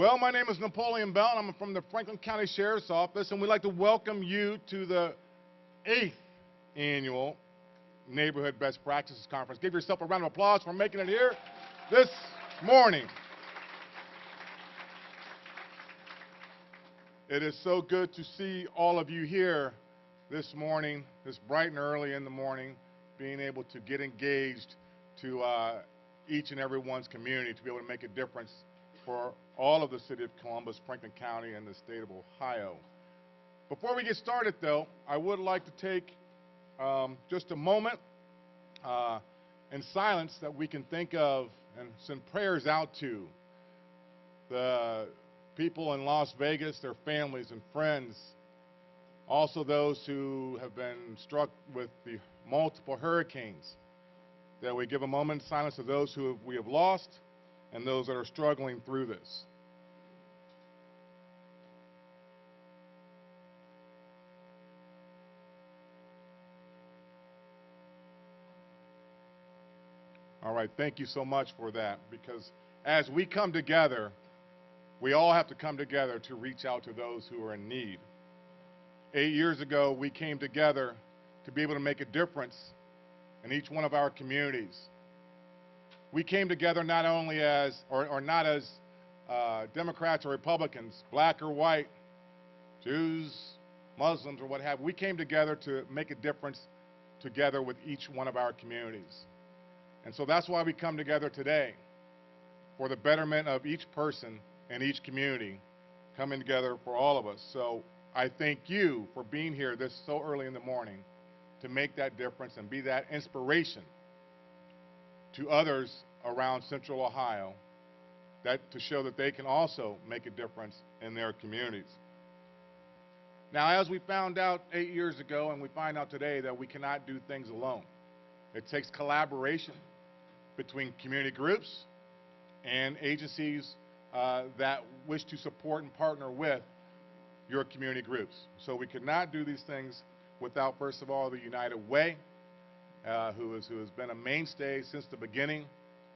Well, my name is Napoleon Bell, and I'm from the Franklin County Sheriff's Office, and we'd like to welcome you to the 8th Annual Neighborhood Best Practices Conference. Give yourself a round of applause for making it here this morning. It is so good to see all of you here this morning, this bright and early in the morning, being able to get engaged to each and everyone's community to be able to make a difference for all of the city of Columbus, Franklin County, and the state of Ohio. Before we get started, though, I would like to take just a moment in silence that we can think of and send prayers out to the people in Las Vegas, their families and friends, also those who have been struck with the multiple hurricanes, that we give a moment of silence to those who we have lost and those that are struggling through this. All right, thank you so much for that, because as we come together, we all have to come together to reach out to those who are in need. 8 years ago, we came together to be able to make a difference in each one of our communities. We came together not only as, or not as Democrats or Republicans, black or white, Jews, Muslims, or what have you. We came together to make a difference together with each one of our communities. And so that's why we come together today, for the betterment of each person in each community, coming together for all of us. So I thank you for being here this so early in the morning to make that difference and be that inspiration to others around Central Ohio, that to show that they can also make a difference in their communities. Now, as we found out 8 years ago, and we find out today, that we cannot do things alone. It takes collaboration between community groups and agencies that wish to support and partner with your community groups. So we could not do these things without, first of all, the United Way, who has been a mainstay since the beginning.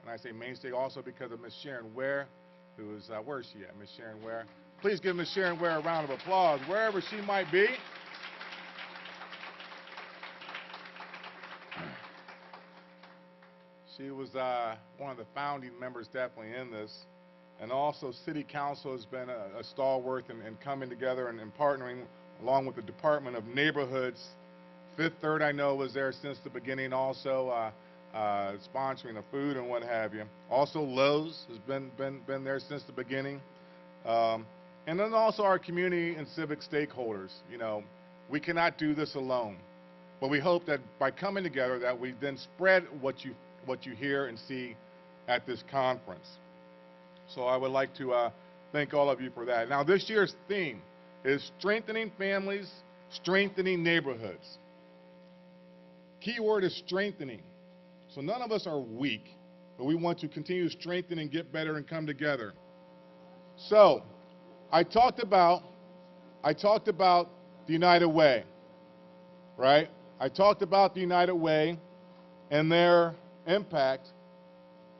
And I say mainstay also because of Ms. Sharon Ware, who is, where is she at, Ms. Sharon Ware? Please give Ms. Sharon Ware a round of applause, wherever she might be. She was one of the founding members definitely in this. And also City Council has been a stalwart in coming together and partnering along with the Department of Neighborhoods. Fifth Third, I know, was there since the beginning also, sponsoring the food and what have you. Also Lowe's has been there since the beginning. And then also our community and civic stakeholders. You know, we cannot do this alone. But we hope that by coming together that we then spread what you hear and see at this conference. So I would like to thank all of you for that. Now, this year's theme is strengthening families, strengthening neighborhoods. Key word is strengthening. So none of us are weak, but we want to continue to strengthen and get better and come together. So I talked about the United Way, right? I talked about the United Way and their impact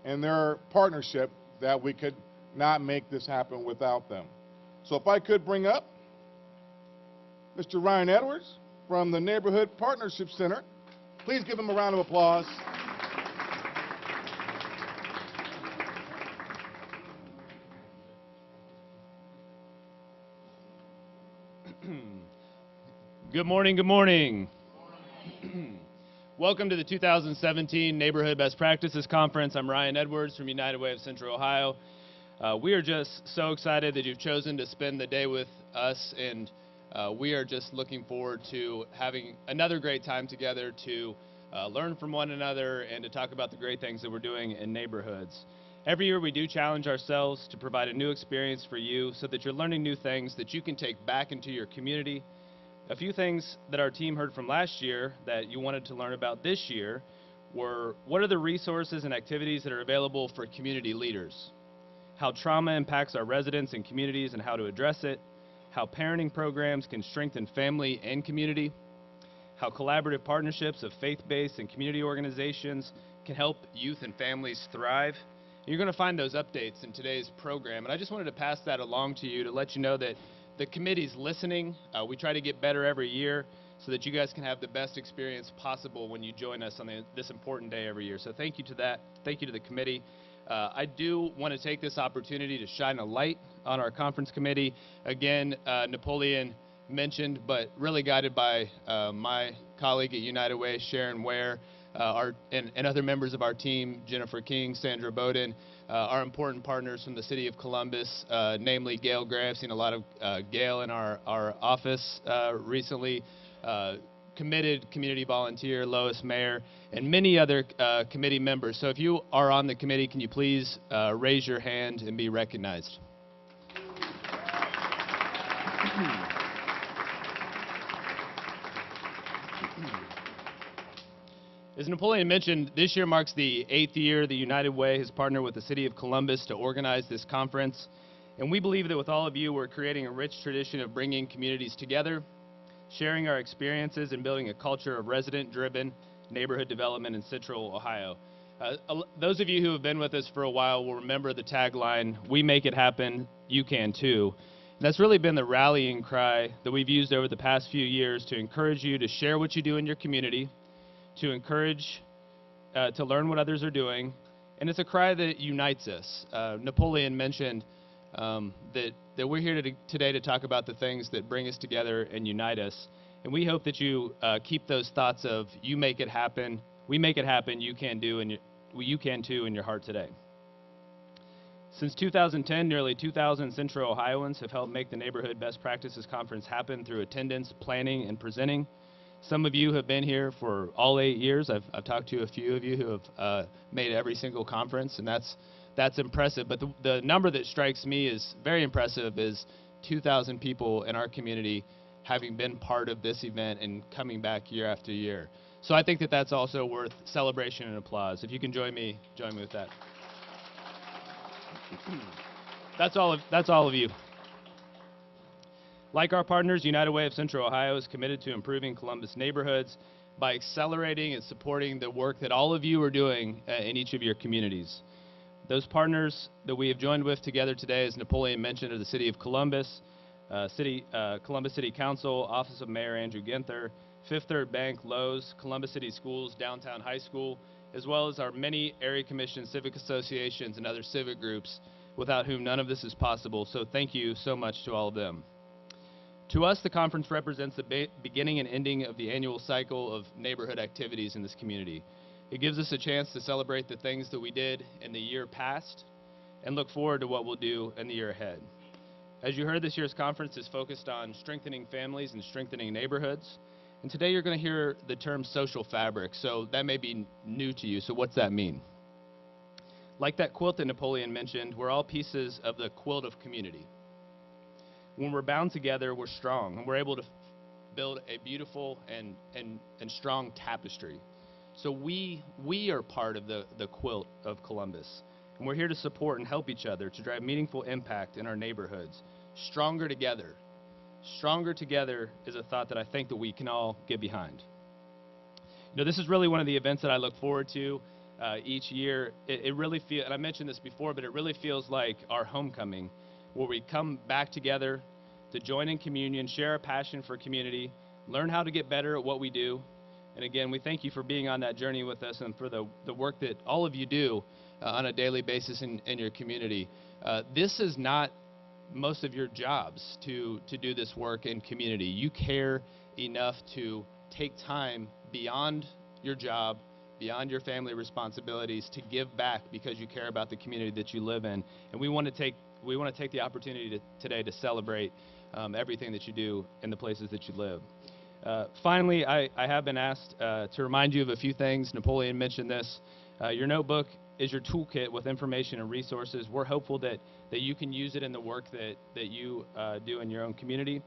and their partnership, that we could not make this happen without them. So if I could bring up Mr. Ryan Edwards from the Neighborhood Partnership Center. Please give him a round of applause. Good morning, good morning. Welcome to the 2017 Neighborhood Best Practices Conference. I'm Ryan Edwards from United Way of Central Ohio. We are just so excited that you've chosen to spend the day with us, and we are just looking forward to having another great time together to learn from one another and to talk about the great things that we're doing in neighborhoods. Every year we do challenge ourselves to provide a new experience for you so that you're learning new things that you can take back into your community. A few things that our team heard from last year that you wanted to learn about this year were, what are the resources and activities that are available for community leaders? How trauma impacts our residents and communities and how to address it? How parenting programs can strengthen family and community? How collaborative partnerships of faith-based and community organizations can help youth and families thrive? You're going to find those updates in today's program, and I just wanted to pass that along to you to let you know that the committee's listening. We try to get better every year so that you guys can have the best experience possible when you join us on this important day every year. So thank you to that. Thank you to the committee. I do want to take this opportunity to shine a light on our conference committee. Again, Napoleon mentioned, but really guided by my colleague at United Way, Sharon Ware, and other members of our team, Jennifer King, Sandra Bowden, our important partners from the city of Columbus, namely Gail Gray. I've seen a lot of Gail in our office recently, committed community volunteer, Lois Mayer, and many other committee members. So if you are on the committee, can you please raise your hand and be recognized? As Napoleon mentioned, this year marks the 8th year the United Way has partnered with the City of Columbus to organize this conference. And we believe that with all of you, we're creating a rich tradition of bringing communities together, sharing our experiences, and building a culture of resident-driven neighborhood development in Central Ohio. Those of you who have been with us for a while will remember the tagline, "We make it happen, you can too." And that's really been the rallying cry that we've used over the past few years to encourage you to share what you do in your community, to encourage, to learn what others are doing, and it's a cry that unites us. Napoleon mentioned that we're here today to talk about the things that bring us together and unite us, and we hope that you keep those thoughts of "you make it happen, we make it happen, you can do, and you can too" in your heart today. Since 2010, nearly 2,000 Central Ohioans have helped make the Neighborhood Best Practices Conference happen through attendance, planning, and presenting. Some of you have been here for all 8 years. I've talked to a few of you who have made every single conference, and that's impressive. But the number that strikes me as very impressive is 2,000 people in our community having been part of this event and coming back year after year. So I think that that's also worth celebration and applause. If you can join me with that. That's all of you. Like our partners, United Way of Central Ohio is committed to improving Columbus neighborhoods by accelerating and supporting the work that all of you are doing in each of your communities. Those partners that we have joined with together today, as Napoleon mentioned, are the City of Columbus, Columbus City Council, Office of Mayor Andrew Ginther, Fifth Third Bank, Lowe's, Columbus City Schools, Downtown High School, as well as our many area commissions, civic associations, and other civic groups, without whom none of this is possible. So thank you so much to all of them. To us, the conference represents the beginning and ending of the annual cycle of neighborhood activities in this community. It gives us a chance to celebrate the things that we did in the year past and look forward to what we'll do in the year ahead. As you heard, this year's conference is focused on strengthening families and strengthening neighborhoods. And today you're going to hear the term social fabric, so that may be new to you. So what's that mean? Like that quilt that Napoleon mentioned, we're all pieces of the quilt of community. When we're bound together, we're strong, and we're able to build a beautiful and strong tapestry. So we are part of the quilt of Columbus, and we're here to support and help each other to drive meaningful impact in our neighborhoods. Stronger together. Stronger together is a thought that I think that we can all get behind. You know, this is really one of the events that I look forward to each year. It really feels, and I mentioned this before, but it really feels like our homecoming, where we come back together to join in communion, share a passion for community, learn how to get better at what we do. And again, we thank you for being on that journey with us and for the work that all of you do on a daily basis in your community. This is not most of your jobs to do this work in community. You care enough to take time beyond your job, beyond your family responsibilities, to give back because you care about the community that you live in. And we want to take the opportunity today to celebrate everything that you do in the places that you live. Finally, I have been asked to remind you of a few things. Napoleon mentioned this. Your notebook is your toolkit with information and resources. We're hopeful that you can use it in the work that you do in your own community.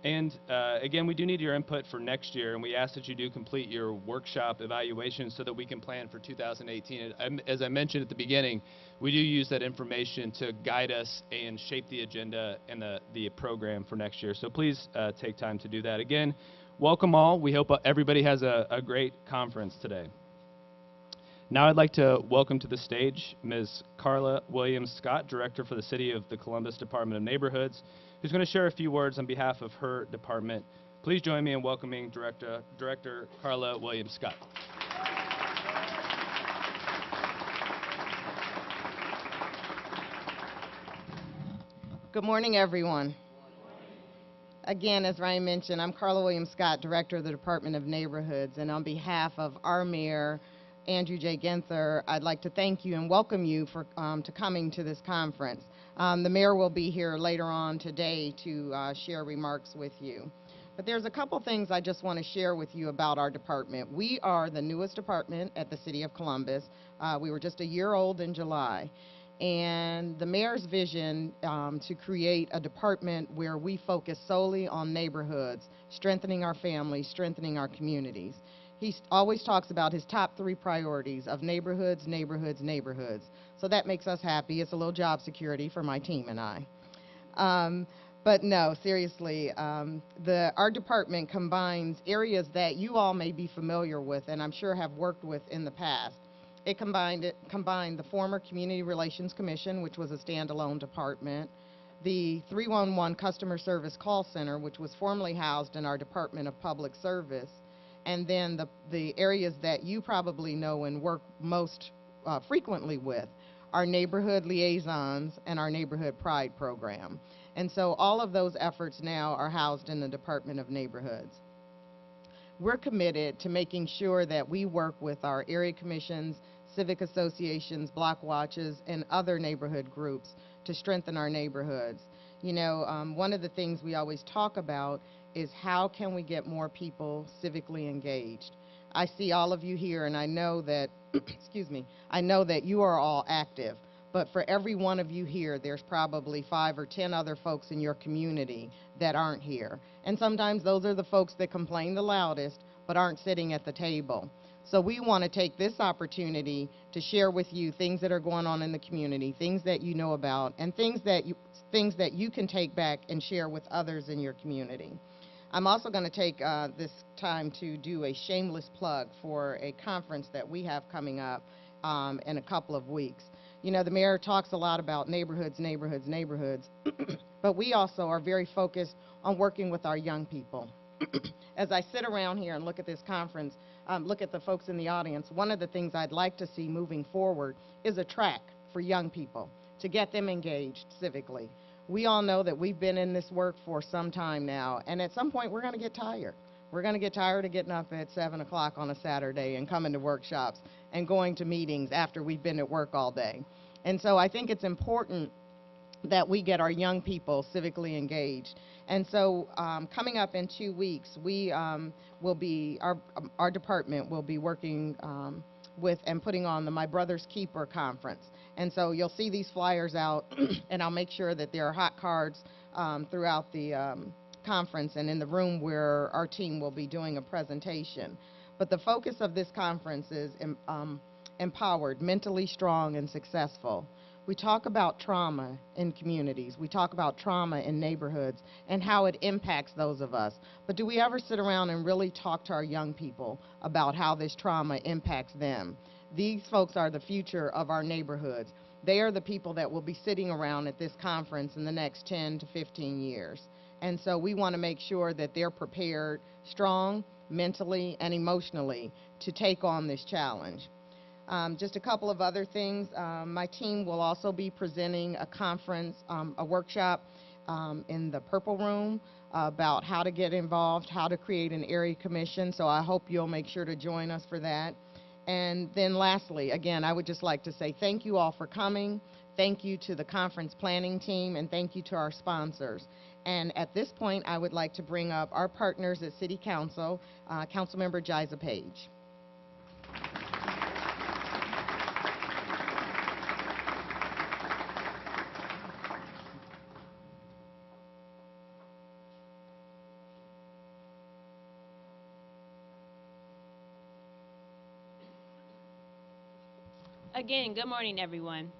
And again, we do need your input for next year, and we ask that you do complete your workshop evaluation so that we can plan for 2018. And as I mentioned at the beginning, we do use that information to guide us and shape the agenda and the program for next year. So please take time to do that. Again, welcome all. We hope everybody has a great conference today. Now I'd like to welcome to the stage Ms. Carla Williams Scott, Director for the City of the Columbus Department of Neighborhoods, who's going to share a few words on behalf of her department. Please join me in welcoming Director Carla Williams Scott. Good morning, everyone. Again, as Ryan mentioned, I'm Carla Williams Scott, Director of the Department of Neighborhoods, and on behalf of our Mayor, Andrew J. Ginther, I'd like to thank you and welcome you to coming to this conference. The Mayor will be here later on today to share remarks with you. But there's a couple things I just want to share with you about our department. We are the newest department at the City of Columbus. We were just a year old in July. And the mayor's vision to create a department where we focus solely on neighborhoods, strengthening our families, strengthening our communities. He always talks about his top 3 priorities of neighborhoods, neighborhoods, neighborhoods. So that makes us happy. It's a little job security for my team and I. But no, seriously, our department combines areas that you all may be familiar with and I'm sure have worked with in the past. It combined the former Community Relations Commission, which was a standalone department, the 311 Customer Service Call Center, which was formerly housed in our Department of Public Service, and then the areas that you probably know and work most frequently with, our neighborhood liaisons and our neighborhood pride program. And so all of those efforts now are housed in the Department of Neighborhoods. We're committed to making sure that we work with our area commissions, civic associations, block watches, and other neighborhood groups to strengthen our neighborhoods. You know, one of the things we always talk about is how can we get more people civically engaged. I see all of you here, and I know that, excuse me, I know that you are all active. But for every one of you here, there's probably 5 or 10 other folks in your community that aren't here. And sometimes those are the folks that complain the loudest but aren't sitting at the table. So we want to take this opportunity to share with you things that are going on in the community, things that you know about, and things that you can take back and share with others in your community. I'm also going to take this time to do a shameless plug for a conference that we have coming up in a couple of weeks. You know, the mayor talks a lot about neighborhoods, neighborhoods, neighborhoods, but we also are very focused on working with our young people. As I sit around here and look at this conference, look at the folks in the audience, one of the things I'd like to see moving forward is a track for young people to get them engaged civically. We all know that we've been in this work for some time now, and at some point we're going to get tired. We're going to get tired of getting up at 7 o'clock on a Saturday and coming to workshops and going to meetings after we've been at work all day. And so I think it's important that we get our young people civically engaged. And so coming up in 2 weeks, we will be, our department will be working with and putting on the My Brother's Keeper conference. And so you'll see these flyers out, and I'll make sure that there are hot cards throughout the conference and in the room where our team will be doing a presentation. But the focus of this conference is empowered, mentally strong, and successful. We talk about trauma in communities. We talk about trauma in neighborhoods and how it impacts those of us. But do we ever sit around and really talk to our young people about how this trauma impacts them? These folks are the future of our neighborhoods. They are the people that will be sitting around at this conference in the next 10 to 15 years. And so we want to make sure that they're prepared, strong, mentally and emotionally, to take on this challenge. Just a couple of other things. My team will also be presenting a conference, a workshop in the Purple Room about how to get involved, how to create an area commission. So I hope you'll make sure to join us for that. And then lastly, again, I would just like to say thank you all for coming. Thank you to the conference planning team, and thank you to our sponsors. And at this point, I would like to bring up our partners at City Council, Councilmember Jiza Page. Again, good morning, everyone.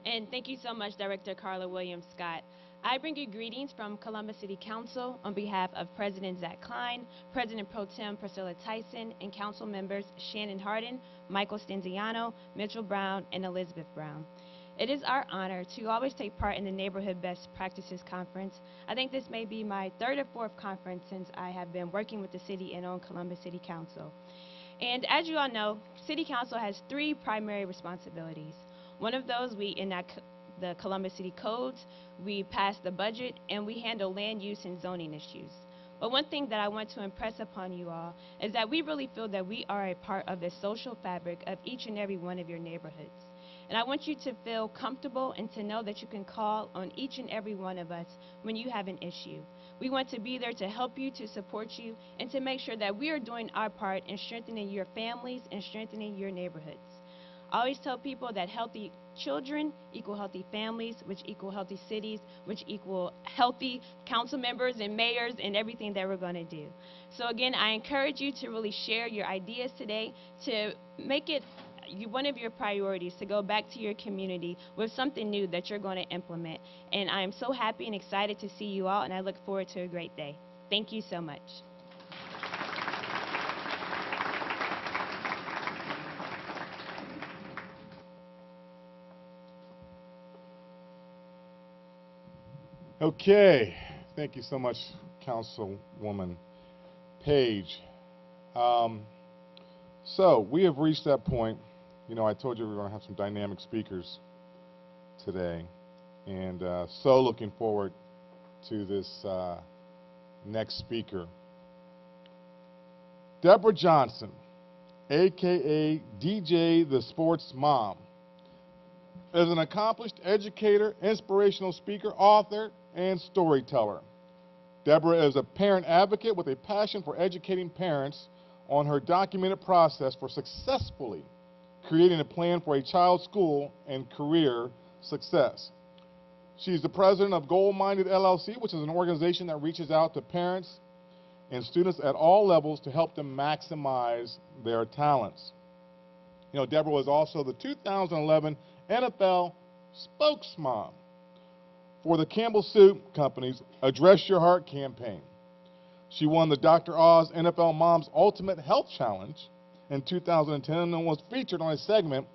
And thank you so much, Director Carla Williams Scott. I bring you greetings from Columbus City Council on behalf of President Zach Klein, President Pro Tem Priscilla Tyson, and Council members Shannon Hardin, Michael Stenziano, Mitchell Brown, and Elizabeth Brown. It is our honor to always take part in the Neighborhood Best Practices Conference. I think this may be my third or fourth conference since I have been working with the city and on Columbus City Council. And as you all know, City Council has three primary responsibilities. One of those, we enact the Columbus City codes, we pass the budget, and we handle land use and zoning issues. But one thing that I want to impress upon you all is that we really feel that we are a part of the social fabric of each and every one of your neighborhoods. And I want you to feel comfortable and to know that you can call on each and every one of us when you have an issue. We want to be there to help you, to support you, and to make sure that we are doing our part in strengthening your families and strengthening your neighborhoods. I always tell people that healthy children equal healthy families, which equal healthy cities, which equal healthy council members and mayors and everything that we're going to do. So again, I encourage you to really share your ideas today, to make it one of your priorities, to go back to your community with something new that you're going to implement. And I am so happy and excited to see you all, and I look forward to a great day. Thank you so much. Okay, thank you so much, Councilwoman Page. So we have reached that point. You know, I told you we were going to have some dynamic speakers today, and so looking forward to this next speaker. Deborah Johnson, a.k.a. DJ the Sports Mom, is an accomplished educator, inspirational speaker, author, and storyteller. Debra is a parent advocate with a passion for educating parents on her documented process for successfully creating a plan for a child's school and career success. She's the president of Goal Minded LLC, which is an organization that reaches out to parents and students at all levels to help them maximize their talents. You know, Debra was also the 2011 NFL spokesmom for the Campbell Soup Company's Address Your Heart campaign. She won the Dr. Oz NFL Mom's Ultimate Health Challenge in 2010 and was featured on a segment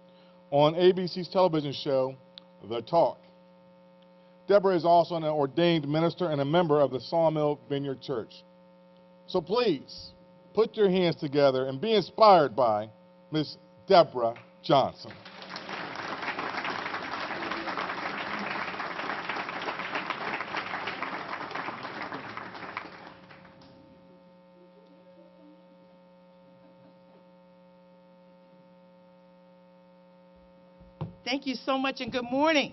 on ABC's television show, The Talk. Debra is also an ordained minister and a member of the Sawmill Vineyard Church. So please, put your hands together and be inspired by Miss Deborah Johnson. Thank you so much, and good morning.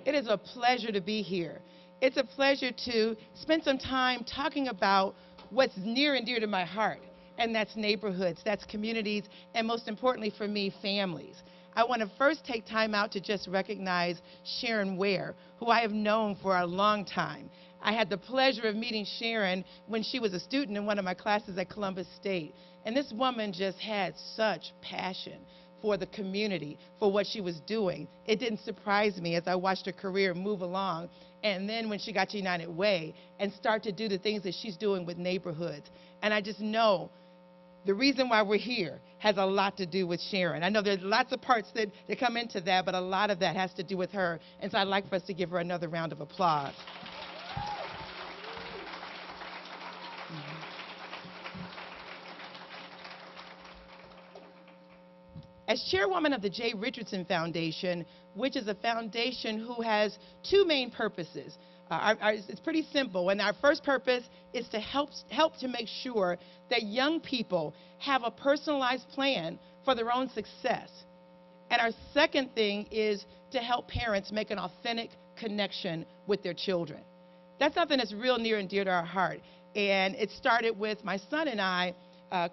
It is a pleasure to be here. It's a pleasure to spend some time talking about what's near and dear to my heart, and that's neighborhoods, that's communities, and most importantly for me, families. I want to first take time out to just recognize Sharon Ware, who I have known for a long time. I had the pleasure of meeting Sharon when she was a student in one of my classes at Columbus State, and this woman just had such passion for the community, for what she was doing. It didn't surprise me as I watched her career move along, and then when she got to United Way and start to do the things that she's doing with neighborhoods. And I just know the reason why we're here has a lot to do with Sharon. I know there's lots of parts that come into that, but a lot of that has to do with her, and so I'd like for us to give her another round of applause. As chairwoman of the J. Richardson Foundation, which is a foundation who has two main purposes. It's pretty simple, and our first purpose is to help to make sure that young people have a personalized plan for their own success. And our second thing is to help parents make an authentic connection with their children. That's something that's real near and dear to our heart, and it started with my son and I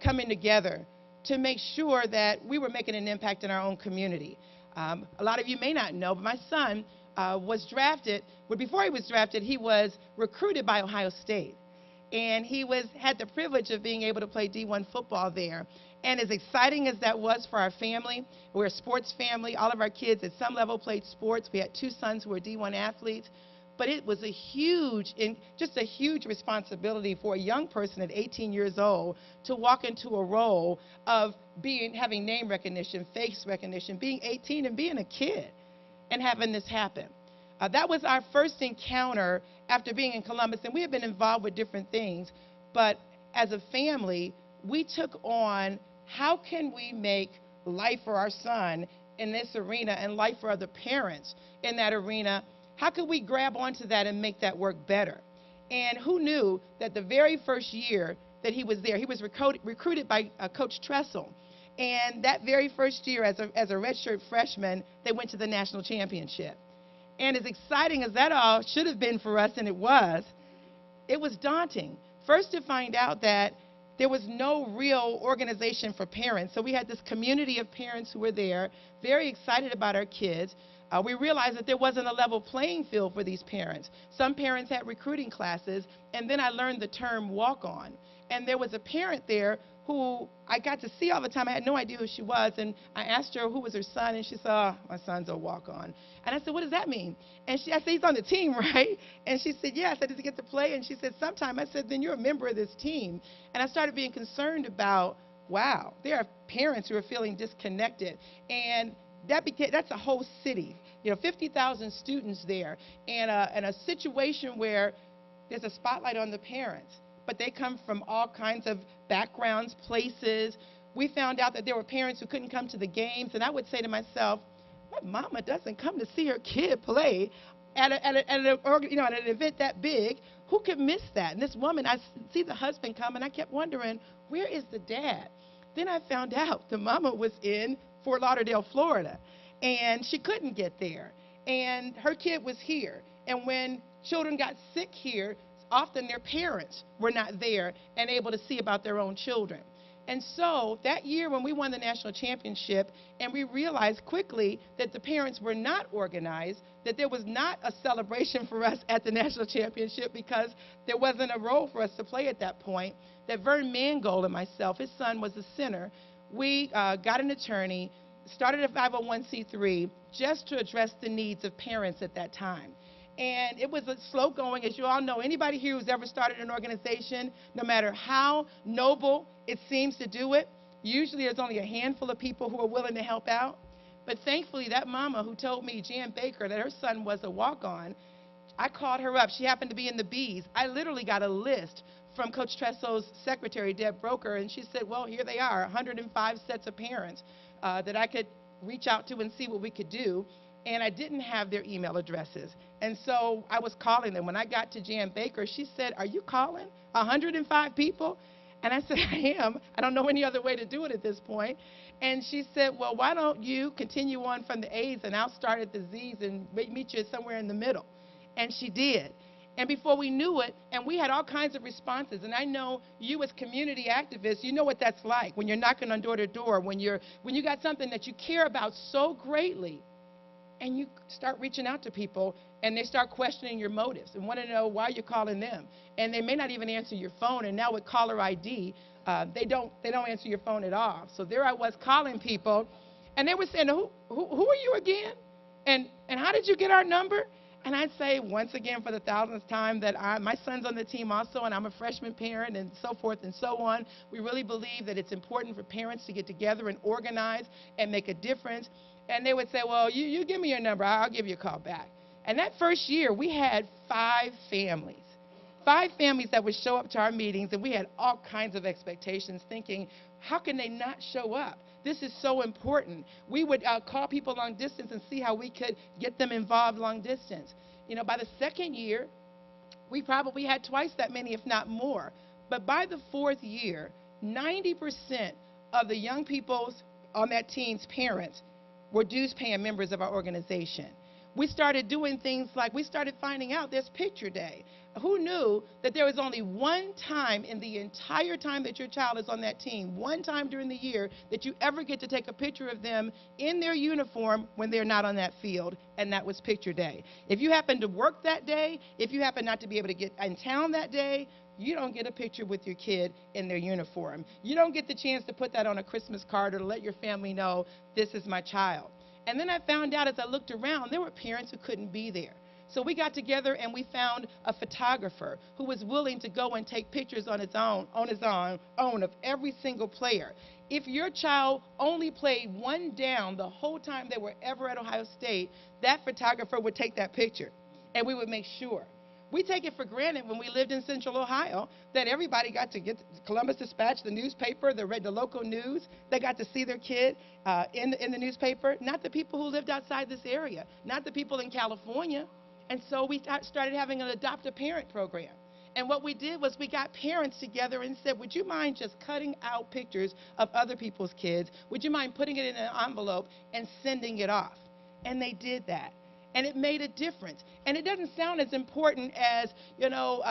coming together to make sure that we were making an impact in our own community. A lot of you may not know, but my son was drafted, but before he was drafted, he was recruited by Ohio State. And he had the privilege of being able to play D1 football there. And as exciting as that was for our family, we're a sports family. All of our kids at some level played sports. We had two sons who were D1 athletes. but it was just a huge responsibility for a young person at 18 years old to walk into a role of having name recognition, face recognition, being 18 and being a kid and having this happen. That was our first encounter after being in Columbus, and we had been involved with different things, but as a family, we took on how can we make life for our son in this arena and life for other parents in that arena. How could we grab onto that and make that work better? And who knew that the very first year that he was there, he was recruited by Coach Tressel. And that very first year as a redshirt freshman, they went to the national championship. And as exciting as that all should have been for us, and it was daunting. First, to find out that there was no real organization for parents. So we had this community of parents who were there, very excited about our kids. We realized that there wasn't a level playing field for these parents. Some parents had recruiting classes, and then I learned the term walk-on. And there was a parent there who I got to see all the time. I had no idea who she was, and I asked her who was her son, and she said, "Oh, my son's a walk-on." And I said, "What does that mean?" And I said, "He's on the team, right?" And she said, "Yeah." I said, "Does he get to play?" And she said, "Sometime." I said, "Then you're a member of this team." And I started being concerned about, wow, there are parents who are feeling disconnected. And that's a whole city, 50,000 students there, and a situation where there's a spotlight on the parents, but they come from all kinds of backgrounds, places. We found out that there were parents who couldn't come to the games, and I would say to myself, my mama doesn't come to see her kid play at an event that big. Who could miss that? And this woman, I see the husband come, and I kept wondering, where is the dad? Then I found out the mama was in Fort Lauderdale, Florida, and she couldn't get there. And her kid was here. And when children got sick here, often their parents were not there and able to see about their own children. And so that year when we won the national championship, and we realized quickly that the parents were not organized, that there was not a celebration for us at the national championship because there wasn't a role for us to play at that point, that Vern Mangold and myself, his son was a center, we got an attorney, started a 501c3 just to address the needs of parents at that time. And it was a slow going. As you all know, anybody here who's ever started an organization, no matter how noble it seems to do it, usually there's only a handful of people who are willing to help out. But thankfully, that mama who told me, Jan Baker, that her son was a walk-on, I called her up. She happened to be in the Bees. I literally got a list from Coach Tressel's secretary, Debra, and she said, well, here they are, 105 sets of parents that I could reach out to and see what we could do. And I didn't have their email addresses. And so I was calling them. When I got to Jan Baker, she said, "Are you calling 105 people?" And I said, "I am. I don't know any other way to do it at this point." And she said, "Well, why don't you continue on from the A's and I'll start at the Z's and meet you somewhere in the middle." And she did. And before we knew it, and we had all kinds of responses. And I know you as community activists, you know what that's like when you're knocking on door to door, when you got something that you care about so greatly, and you start reaching out to people, and they start questioning your motives and want to know why you're calling them. And they may not even answer your phone. And now with caller ID, they don't answer your phone at all. So there I was calling people, and they were saying, who are you again? And how did you get our number? And I'd say, once again, for the thousandth time, that my son's on the team also, and I'm a freshman parent, and so forth and so on. We really believe that it's important for parents to get together and organize and make a difference. And they would say, well, you give me your number, I'll give you a call back. And that first year, we had 5 families that would show up to our meetings, and we had all kinds of expectations, thinking, how can they not show up? This is so important. We would call people long distance and see how we could get them involved long distance. By the second year, we probably had twice that many, if not more. But by the 4th year, 90% of the young people on that team's parents were dues-paying members of our organization. We started doing things like we started finding out there's picture day. Who knew that there was only one time in the entire time that your child is on that team, one time during the year that you ever get to take a picture of them in their uniform when they're not on that field, and that was picture day. If you happen to work that day, if you happen not to be able to get in town that day, you don't get a picture with your kid in their uniform. You don't get the chance to put that on a Christmas card or to let your family know this is my child. And then I found out as I looked around, there were parents who couldn't be there. So we got together and we found a photographer who was willing to go and take pictures on his own of every single player. If your child only played one down the whole time they were ever at Ohio State, that photographer would take that picture, and we would make sure. We take it for granted when we lived in Central Ohio that everybody got to get Columbus Dispatch, the newspaper, read the local news. They got to see their kid in the newspaper. Not the people who lived outside this area, not the people in California. And so we started having an adoptive parent program. And what we did was we got parents together and said, would you mind just cutting out pictures of other people's kids? Would you mind putting it in an envelope and sending it off? And they did that. And it made a difference. And it doesn't sound as important as,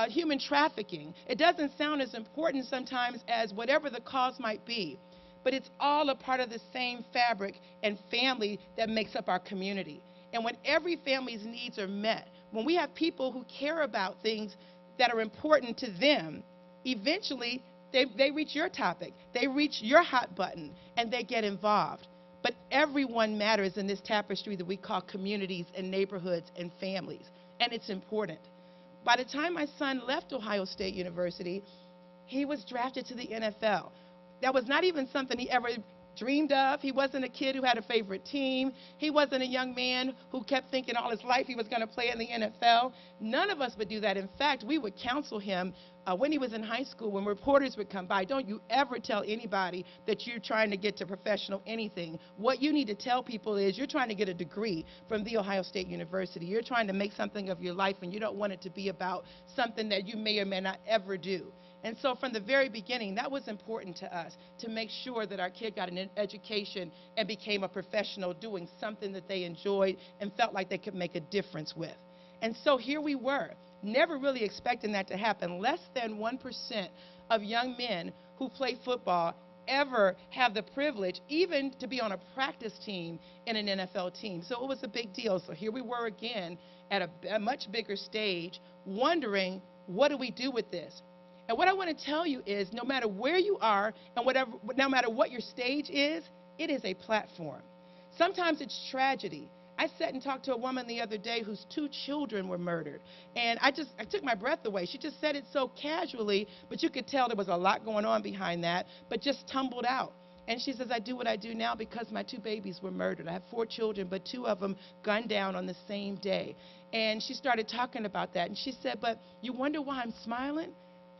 human trafficking. It doesn't sound as important sometimes as whatever the cause might be. But it's all a part of the same fabric and family that makes up our community. And when every family's needs are met, when we have people who care about things that are important to them, eventually they reach your topic, they reach your hot button, and they get involved. But everyone matters in this tapestry that we call communities and neighborhoods and families, and it's important. By the time my son left Ohio State University, he was drafted to the NFL. That was not even something he ever dreamed of. He wasn't a kid who had a favorite team. He wasn't a young man who kept thinking all his life he was going to play in the NFL. None of us would do that. In fact, we would counsel him when he was in high school, when reporters would come by. Don't you ever tell anybody that you're trying to get to professional anything. What you need to tell people is you're trying to get a degree from The Ohio State University. You're trying to make something of your life, and you don't want it to be about something that you may or may not ever do. And so from the very beginning, that was important to us, to make sure that our kid got an education and became a professional doing something that they enjoyed and felt like they could make a difference with. And so here we were, never really expecting that to happen. Less than 1% of young men who play football ever have the privilege even to be on a practice team in an NFL team. So it was a big deal. So here we were again at a much bigger stage, wondering, what do we do with this? And what I want to tell you is, no matter where you are and no matter what your stage is, it is a platform. Sometimes it's tragedy. I sat and talked to a woman the other day whose 2 children were murdered. And I took my breath away. She just said it so casually, but you could tell there was a lot going on behind that, but just tumbled out. And she says, I do what I do now because my 2 babies were murdered. I have 4 children, but 2 of them gunned down on the same day. And she started talking about that. And she said, but you wonder why I'm smiling?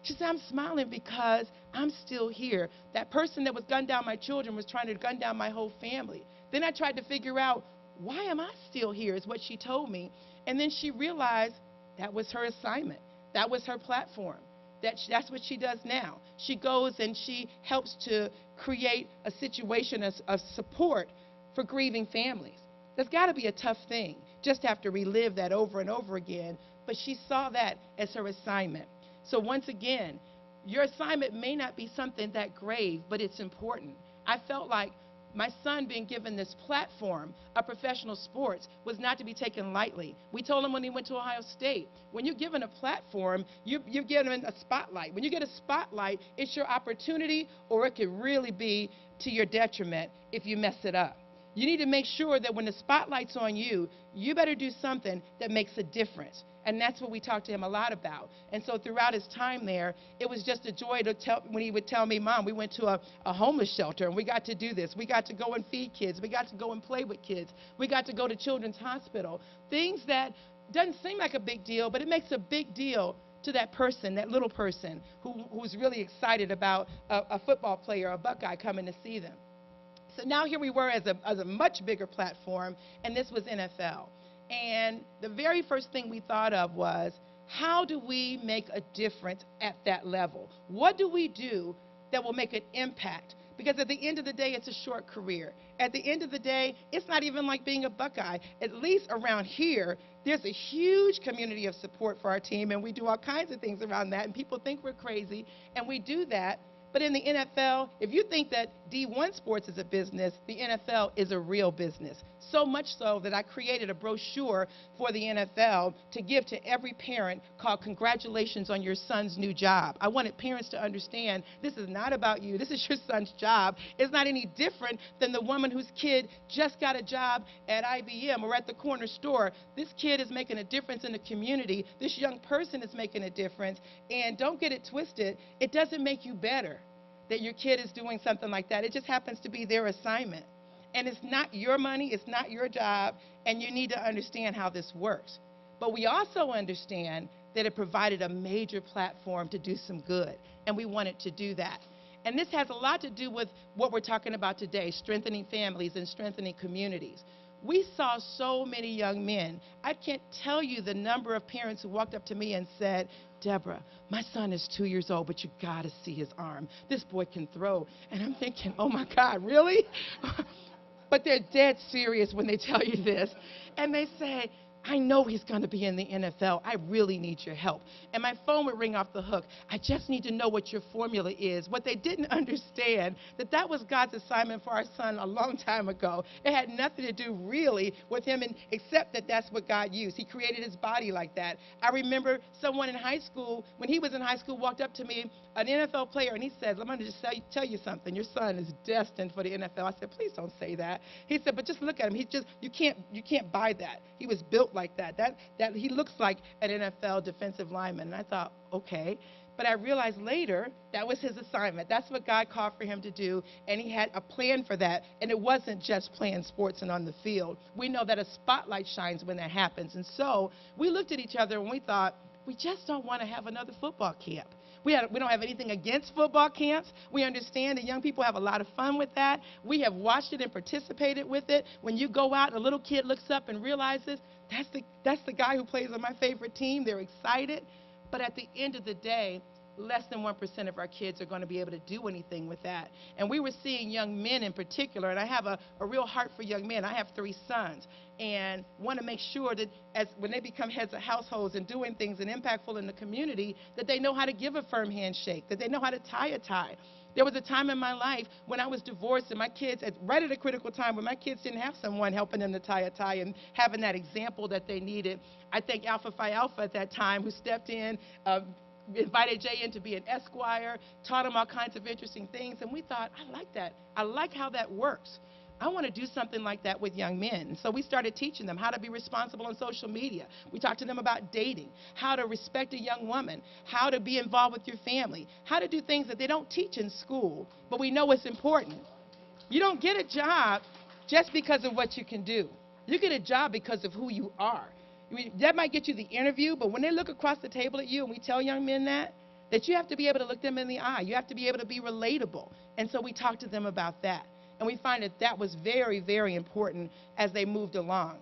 She said, I'm smiling because I'm still here. That person that was gunned down my children was trying to gun down my whole family. Then I tried to figure out, why am I still here, is what she told me. And then she realized that was her assignment. That was her platform. That's what she does now. She goes and she helps to create a situation of support for grieving families. That's got to be a tough thing, just to have to relive that over and over again. But she saw that as her assignment. So once again, your assignment may not be something that grave, but it's important. I felt like my son being given this platform of professional sports was not to be taken lightly. We told him when he went to Ohio State, when you're given a platform, you're given a spotlight. When you get a spotlight, it's your opportunity, or it could really be to your detriment if you mess it up. You need to make sure that when the spotlight's on you, you better do something that makes a difference. And that's what we talked to him a lot about. And so throughout his time there, it was just a joy to tell, when he would tell me, Mom, we went to a homeless shelter and we got to do this. We got to go and feed kids. We got to go and play with kids. We got to go to Children's Hospital. Things that doesn't seem like a big deal, but it makes a big deal to that person, that little person who's really excited about a football player, a Buckeye coming to see them. So now here we were as a much bigger platform, and this was NFL. And the very first thing we thought of was, how do we make a difference at that level? What do we do that will make an impact? Because at the end of the day, it's a short career. At the end of the day, it's not even like being a Buckeye. At least around here, there's a huge community of support for our team, and we do all kinds of things around that, and people think we're crazy, and we do that. But in the NFL, if you think that D1 sports is a business, the NFL is a real business. So much so that I created a brochure for the NFL to give to every parent called Congratulations on Your Son's New Job. I wanted parents to understand this is not about you. This is your son's job. It's not any different than the woman whose kid just got a job at IBM or at the corner store. This kid is making a difference in the community. This young person is making a difference. And don't get it twisted. It doesn't make you better that your kid is doing something like that. It just happens to be their assignment. And it's not your money, it's not your job, and you need to understand how this works. But we also understand that it provided a major platform to do some good, and we wanted to do that. And this has a lot to do with what we're talking about today, strengthening families and strengthening communities. We saw so many young men. I can't tell you the number of parents who walked up to me and said, Deborah, my son is 2 years old, but you got to see his arm. This boy can throw. And I'm thinking, oh my God, really? But they're dead serious when they tell you this. And they say, I know he's going to be in the NFL. I really need your help. And my phone would ring off the hook. I just need to know what your formula is. What they didn't understand, that was God's assignment for our son a long time ago. It had nothing to do really with him, except that that's what God used. He created his body like that. I remember someone in high school, when he was in high school, walked up to me, an NFL player, and he said, I'm going to just tell you something. Your son is destined for the NFL. I said, please don't say that. He said, but just look at him. You can't buy that. He was built like that. That he looks like an NFL defensive lineman. And I thought, okay. But I realized later that was his assignment. That's what God called for him to do, and he had a plan for that. And it wasn't just playing sports and on the field. We know that a spotlight shines when that happens. And so we looked at each other and we thought, we just don't want to have another football camp. We don't have anything against football camps. We understand that young people have a lot of fun with that. We have watched it and participated with it. When you go out and a little kid looks up and realizes, that's the guy who plays on my favorite team, they're excited. But at the end of the day, less than 1% of our kids are going to be able to do anything with that. And we were seeing young men in particular, and I have a real heart for young men. I have 3 sons, and want to make sure that when they become heads of households and doing things and impactful in the community, that they know how to give a firm handshake, that they know how to tie a tie. There was a time in my life when I was divorced and my kids, right at a critical time when my kids didn't have someone helping them to tie a tie and having that example that they needed. I thank Alpha Phi Alpha at that time, who stepped in, invited Jay in to be an esquire, taught him all kinds of interesting things, and we thought, I like that. I like how that works. I want to do something like that with young men. So we started teaching them how to be responsible on social media. We talked to them about dating, how to respect a young woman, how to be involved with your family, how to do things that they don't teach in school, but we know it's important. You don't get a job just because of what you can do. You get a job because of who you are. I mean, that might get you the interview, but when they look across the table at you, and we tell young men that you have to be able to look them in the eye. You have to be able to be relatable. And so we talked to them about that. And we find that that was very, very important as they moved along.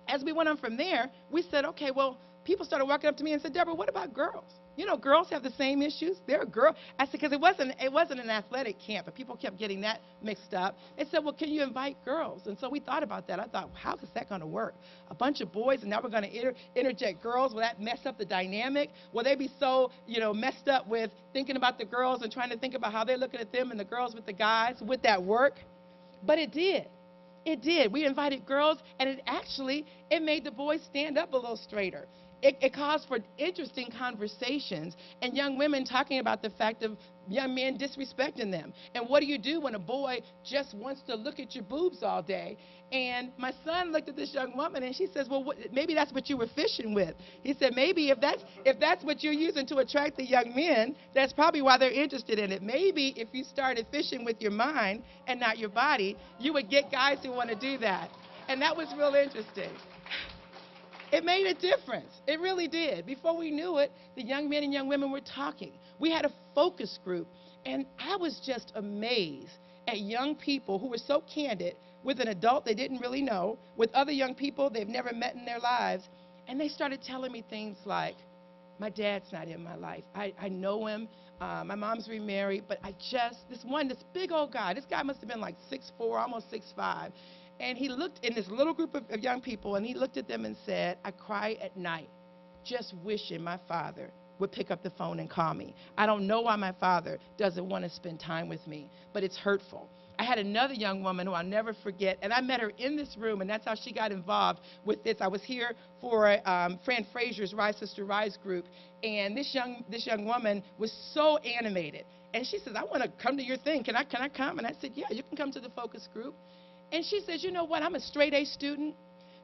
As we went on from there, we said, okay, well, people started walking up to me and said, Deborah, what about girls? You know, girls have the same issues. They're a girl. I said, because it wasn't an athletic camp, but people kept getting that mixed up. They said, well, can you invite girls? And so we thought about that. I thought, how is that going to work? A bunch of boys, and now we're going to interject girls. Will that mess up the dynamic? Will they be so, messed up with thinking about the girls and trying to think about how they're looking at them and the girls with the guys? Would that work? But it did. It did. We invited girls, and it made the boys stand up a little straighter. It caused for interesting conversations and young women talking about the fact of young men disrespecting them. And what do you do when a boy just wants to look at your boobs all day? And my son looked at this young woman and she says, well, maybe that's what you were fishing with. He said, maybe if that's what you're using to attract the young men, that's probably why they're interested in it. Maybe if you started fishing with your mind and not your body, you would get guys who want to do that. And that was real interesting. It made a difference. It really did. Before we knew it, the young men and young women were talking. We had a focus group, and I was just amazed at young people who were so candid with an adult they didn't really know, with other young people they've never met in their lives, and they started telling me things like, my dad's not in my life. I know him. My mom's remarried, but this big old guy, this guy must have been like 6'4", almost 6'5", and he looked in this little group of young people, and he looked at them and said, I cry at night just wishing my father would pick up the phone and call me. I don't know why my father doesn't want to spend time with me, but it's hurtful. I had another young woman who I'll never forget, and I met her in this room, and that's how she got involved with this. I was here for Fran Fraser's Rise Sister Rise group, and this young woman was so animated. And she says, I want to come to your thing. Can I come? And I said, yeah, you can come to the focus group. And she says, you know what, I'm a straight A student.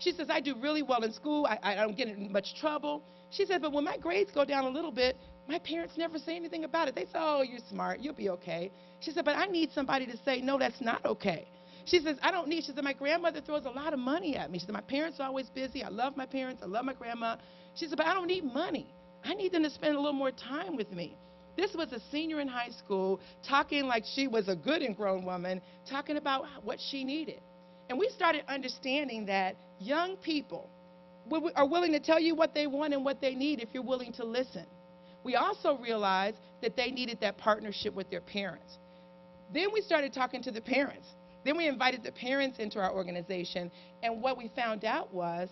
She says, I do really well in school. I don't get in much trouble. She said, but when my grades go down a little bit, my parents never say anything about it. They say, oh, you're smart, you'll be okay. She said, but I need somebody to say, no, that's not okay. She says, she said, my grandmother throws a lot of money at me. She said, my parents are always busy. I love my parents. I love my grandma. She said, but I don't need money. I need them to spend a little more time with me. This was a senior in high school talking like she was a good and grown woman, talking about what she needed. And we started understanding that young people are willing to tell you what they want and what they need if you're willing to listen. We also realized that they needed that partnership with their parents. Then we started talking to the parents. Then we invited the parents into our organization, and what we found out was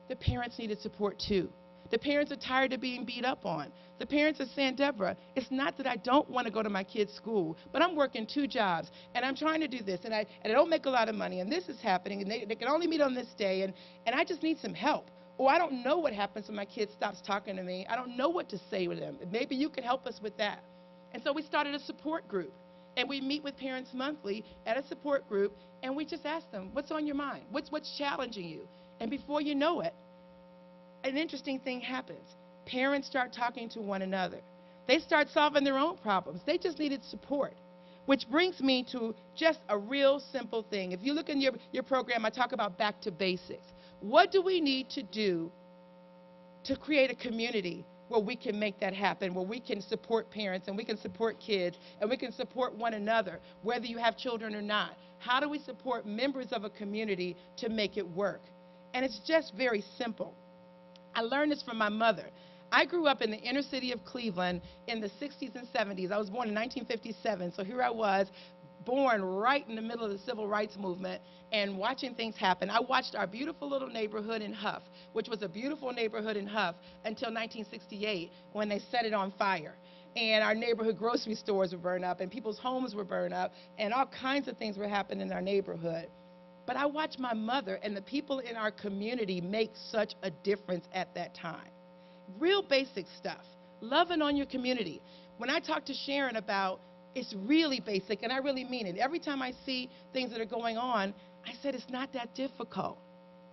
the parents needed support too. The parents are tired of being beat up on. The parents are saying, Deborah, it's not that I don't want to go to my kid's school, but I'm working 2 jobs, and I'm trying to do this, and I don't make a lot of money, and this is happening, and they can only meet on this day, and I just need some help. Or I don't know what happens when my kid stops talking to me. I don't know what to say to them. Maybe you could help us with that. And so we started a support group. And we meet with parents monthly at a support group, and we just ask them, what's on your mind? What's challenging you? And before you know it, an interesting thing happens. Parents start talking to one another. They start solving their own problems. They just needed support, which brings me to just a real simple thing. If you look in your program, I talk about back to basics. What do we need to do to create a community where we can make that happen, where we can support parents and we can support kids and we can support one another, whether you have children or not? How do we support members of a community to make it work? And it's just very simple. I learned this from my mother. I grew up in the inner city of Cleveland in the 60s and 70s. I was born in 1957, so here I was, born right in the middle of the civil rights movement and watching things happen. I watched our beautiful little neighborhood in Huff, which was a beautiful neighborhood in Huff until 1968 when they set it on fire. And our neighborhood grocery stores were burned up and people's homes were burned up and all kinds of things were happening in our neighborhood. But I watched my mother and the people in our community make such a difference at that time. Real basic stuff, loving on your community. When I talked to Sharon about it's really basic, and I really mean it. Every time I see things that are going on, I said it's not that difficult.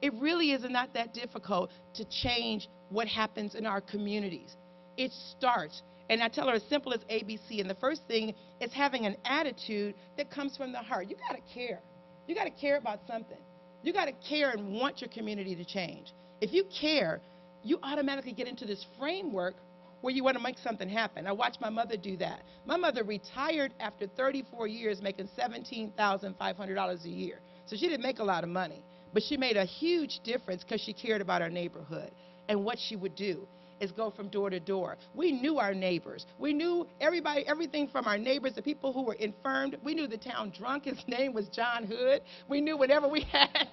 It really is not that difficult to change what happens in our communities. It starts, and I tell her as simple as ABC, and the first thing is having an attitude that comes from the heart. You got to care. You got to care about something. You got to care and want your community to change. If you care, you automatically get into this framework where you want to make something happen. I watched my mother do that. My mother retired after 34 years making $17,500 a year. So she didn't make a lot of money, but she made a huge difference because she cared about our neighborhood. And what she would do is go from door to door. We knew our neighbors. We knew everybody, everything from our neighbors, the people who were infirmed. We knew the town drunk. His name was John Hood. We knew whenever we had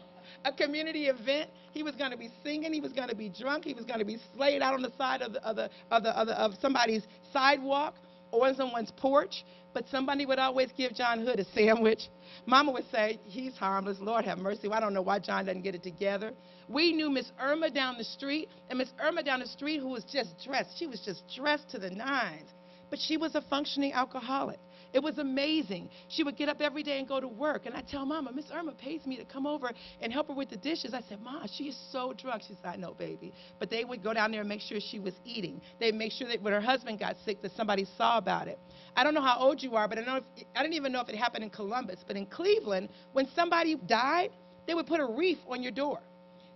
a community event, he was going to be singing, he was going to be drunk, he was going to be slayed out on the side of somebody's sidewalk or on someone's porch. But somebody would always give John Hood a sandwich. Mama would say, he's harmless, Lord have mercy. Well, I don't know why John doesn't get it together. We knew Miss Irma down the street, and Miss Irma down the street who was just dressed. She was just dressed to the nines, but she was a functioning alcoholic. It was amazing. She would get up every day and go to work. And I tell Mama, Miss Irma pays me to come over and help her with the dishes. I said, Ma, she is so drunk. She said, I know, baby. But they would go down there and make sure she was eating. They'd make sure that when her husband got sick that somebody saw about it. I don't know how old you are, but I didn't even know if it happened in Columbus. But in Cleveland, when somebody died, they would put a wreath on your door.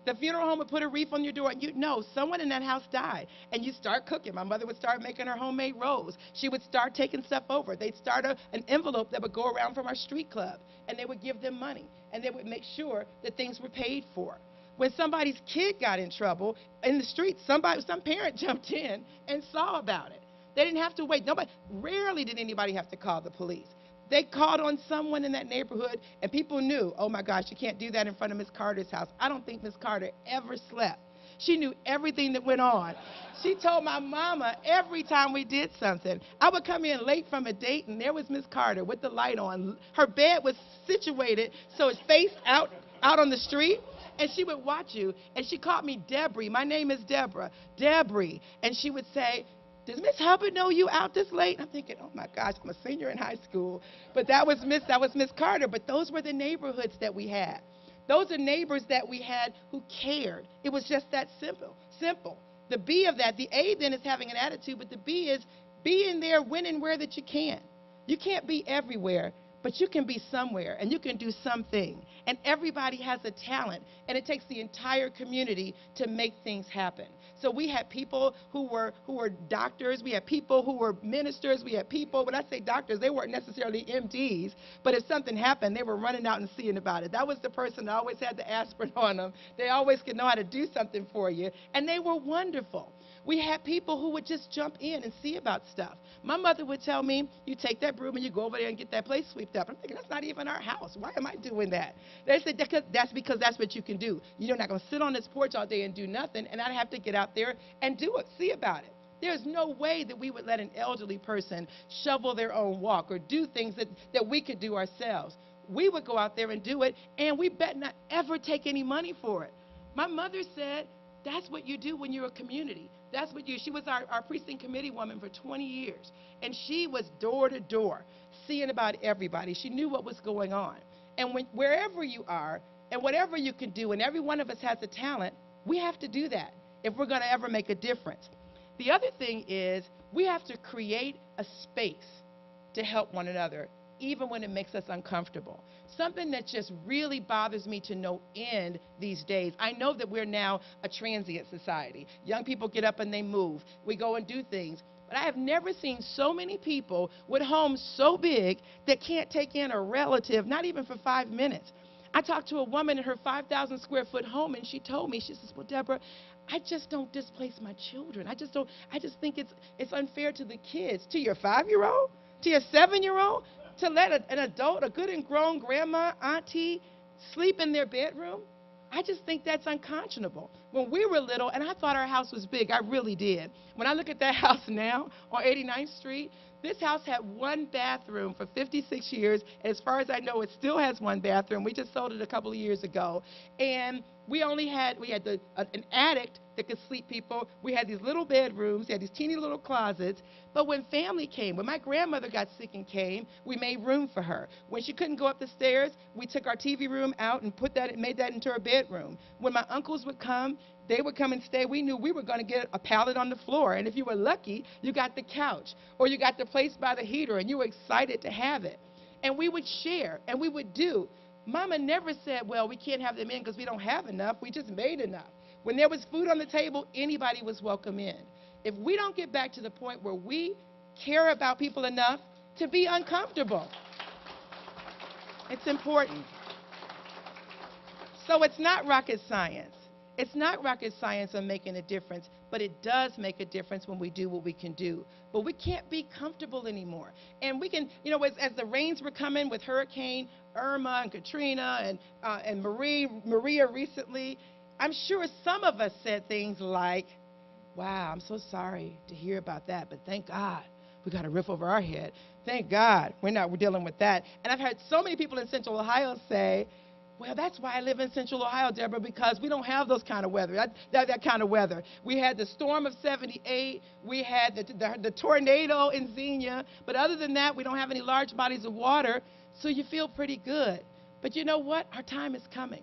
The funeral home would put a wreath on your door, and you'd know someone in that house died. And you start cooking. My mother would start making her homemade rolls. She would start taking stuff over. They'd start an envelope that would go around from our street club, and they would give them money, and they would make sure that things were paid for. When somebody's kid got in trouble in the street, some parent jumped in and saw about it. They didn't have to wait. Rarely did anybody have to call the police. They called on someone in that neighborhood, and people knew, oh, my gosh, you can't do that in front of Miss Carter's house. I don't think Miss Carter ever slept. She knew everything that went on. She told my mama every time we did something. I would come in late from a date, and there was Miss Carter with the light on. Her bed was situated so it's faced out on the street, and she would watch you, and she called me Debra. My name is Debra. Debra. And she would say, does Miss Hubbard know you out this late? I'm thinking, oh my gosh, I'm a senior in high school. But that was Miss Carter. But those were the neighborhoods that we had. Those are neighbors that we had who cared. It was just that simple. The B of that, the A then is having an attitude, but the B is being there when and where that you can. You can't be everywhere, but you can be somewhere, and you can do something. And everybody has a talent, and it takes the entire community to make things happen. So we had people who were doctors, we had people who were ministers, we had people, when I say doctors, they weren't necessarily MDs, but if something happened, they were running out and seeing about it. That was the person that always had the aspirin on them. They always could know how to do something for you, and they were wonderful. We had people who would just jump in and see about stuff. My mother would tell me, you take that broom and you go over there and get that place swept up. I'm thinking, that's not even our house. Why am I doing that? They said, that's because that's what you can do. You're not going to sit on this porch all day and do nothing, and I'd have to get out there and do it, see about it. There's no way that we would let an elderly person shovel their own walk or do things that we could do ourselves. We would go out there and do it, and we bet not ever take any money for it. My mother said, that's what you do when you're a community. That's what she was our precinct committee woman for 20 years. And she was door to door, seeing about everybody. She knew what was going on. And wherever you are and whatever you can do, and every one of us has a talent, we have to do that if we're going to ever make a difference. The other thing is we have to create a space to help one another, even when it makes us uncomfortable. Something that just really bothers me to no end these days. I know that we're now a transient society. Young people get up and they move. We go and do things. But I have never seen so many people with homes so big that can't take in a relative, not even for 5 minutes. I talked to a woman in her 5,000 square foot home, and she told me, she says, well, Debra, I just don't displace my children. I just think it's unfair to the kids, to your 5-year-old, to your 7-year-old. To let an adult, a good and grown grandma, auntie, sleep in their bedroom, I just think that's unconscionable. When we were little, and I thought our house was big, I really did. When I look at that house now on 89th Street, this house had one bathroom for 56 years. As far as I know, it still has one bathroom. We just sold it a couple of years ago. And we had an attic that could sleep people. We had these little bedrooms. We had these teeny little closets. But when family came, when my grandmother got sick and came, we made room for her. When she couldn't go up the stairs, we took our TV room out and made that into her bedroom. When my uncles would come, they would come and stay. We knew we were going to get a pallet on the floor. And if you were lucky, you got the couch or you got the place by the heater, and you were excited to have it. And we would share, and we would do. Mama never said, well, we can't have them in because we don't have enough. We just made enough. When there was food on the table, anybody was welcome in. If we don't get back to the point where we care about people enough to be uncomfortable, it's important. So it's not rocket science. It's not rocket science on making a difference, but it does make a difference when we do what we can do. But we can't be comfortable anymore. And we can, as the rains were coming with Hurricane Irma and Katrina and Maria recently, I'm sure some of us said things like, wow, I'm so sorry to hear about that, but thank God we got a roof over our head. Thank God we're dealing with that. And I've heard so many people in Central Ohio say, well, that's why I live in Central Ohio, Debra, because we don't have those kind of weather, that kind of weather. We had the storm of 78. We had the tornado in Xenia. But other than that, we don't have any large bodies of water, so you feel pretty good. But you know what? Our time is coming.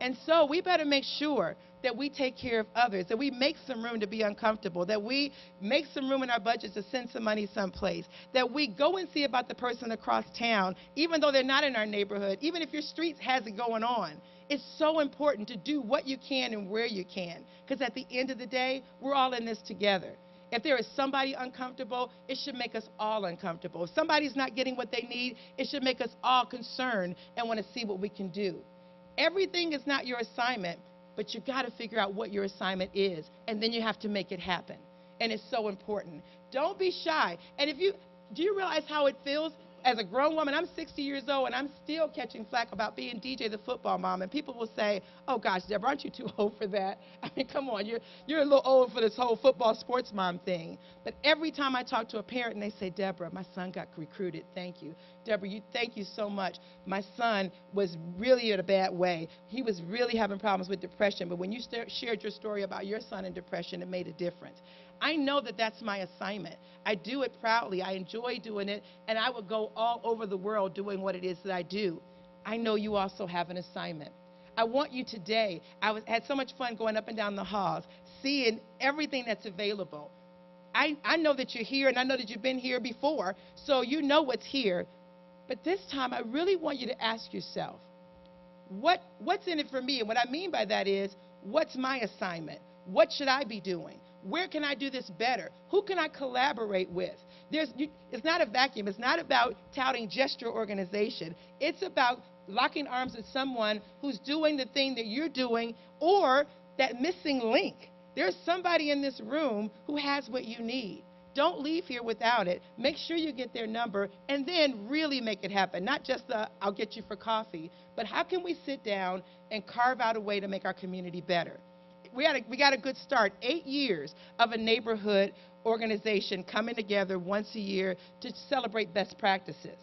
And so we better make sure that we take care of others, that we make some room to be uncomfortable, that we make some room in our budget to send some money someplace, that we go and see about the person across town, even though they're not in our neighborhood, even if your street has it going on. It's so important to do what you can and where you can, because at the end of the day, we're all in this together. If there is somebody uncomfortable, it should make us all uncomfortable. If somebody's not getting what they need, it should make us all concerned and want to see what we can do. Everything is not your assignment, but you got to figure out what your assignment is, and then you have to make it happen. And it's so important. Don't be shy. And do you realize how it feels as a grown woman, I'm 60 years old, and I'm still catching flack about being DJ the football mom. And people will say, oh, gosh, Deborah, aren't you too old for that? I mean, come on, you're a little old for this whole football sports mom thing. But every time I talk to a parent and they say, Deborah, my son got recruited, thank you. Deborah, thank you so much. My son was really in a bad way. He was really having problems with depression, but when you shared your story about your son and depression, it made a difference. I know that that's my assignment. I do it proudly. I enjoy doing it, and I would go all over the world doing what it is that I do. I know you also have an assignment. I want you today, had so much fun going up and down the halls, seeing everything that's available. I know that you're here, and I know that you've been here before, so you know what's here. But this time, I really want you to ask yourself, what's in it for me? And what I mean by that is, what's my assignment? What should I be doing? Where can I do this better? Who can I collaborate with? It's not a vacuum. It's not about touting just your organization. It's about locking arms with someone who's doing the thing that you're doing, or that missing link. There's somebody in this room who has what you need. Don't leave here without it. Make sure you get their number, and then really make it happen. Not just the, I'll get you for coffee, but how can we sit down and carve out a way to make our community better? We got a good start. 8 years of a neighborhood organization coming together once a year to celebrate best practices.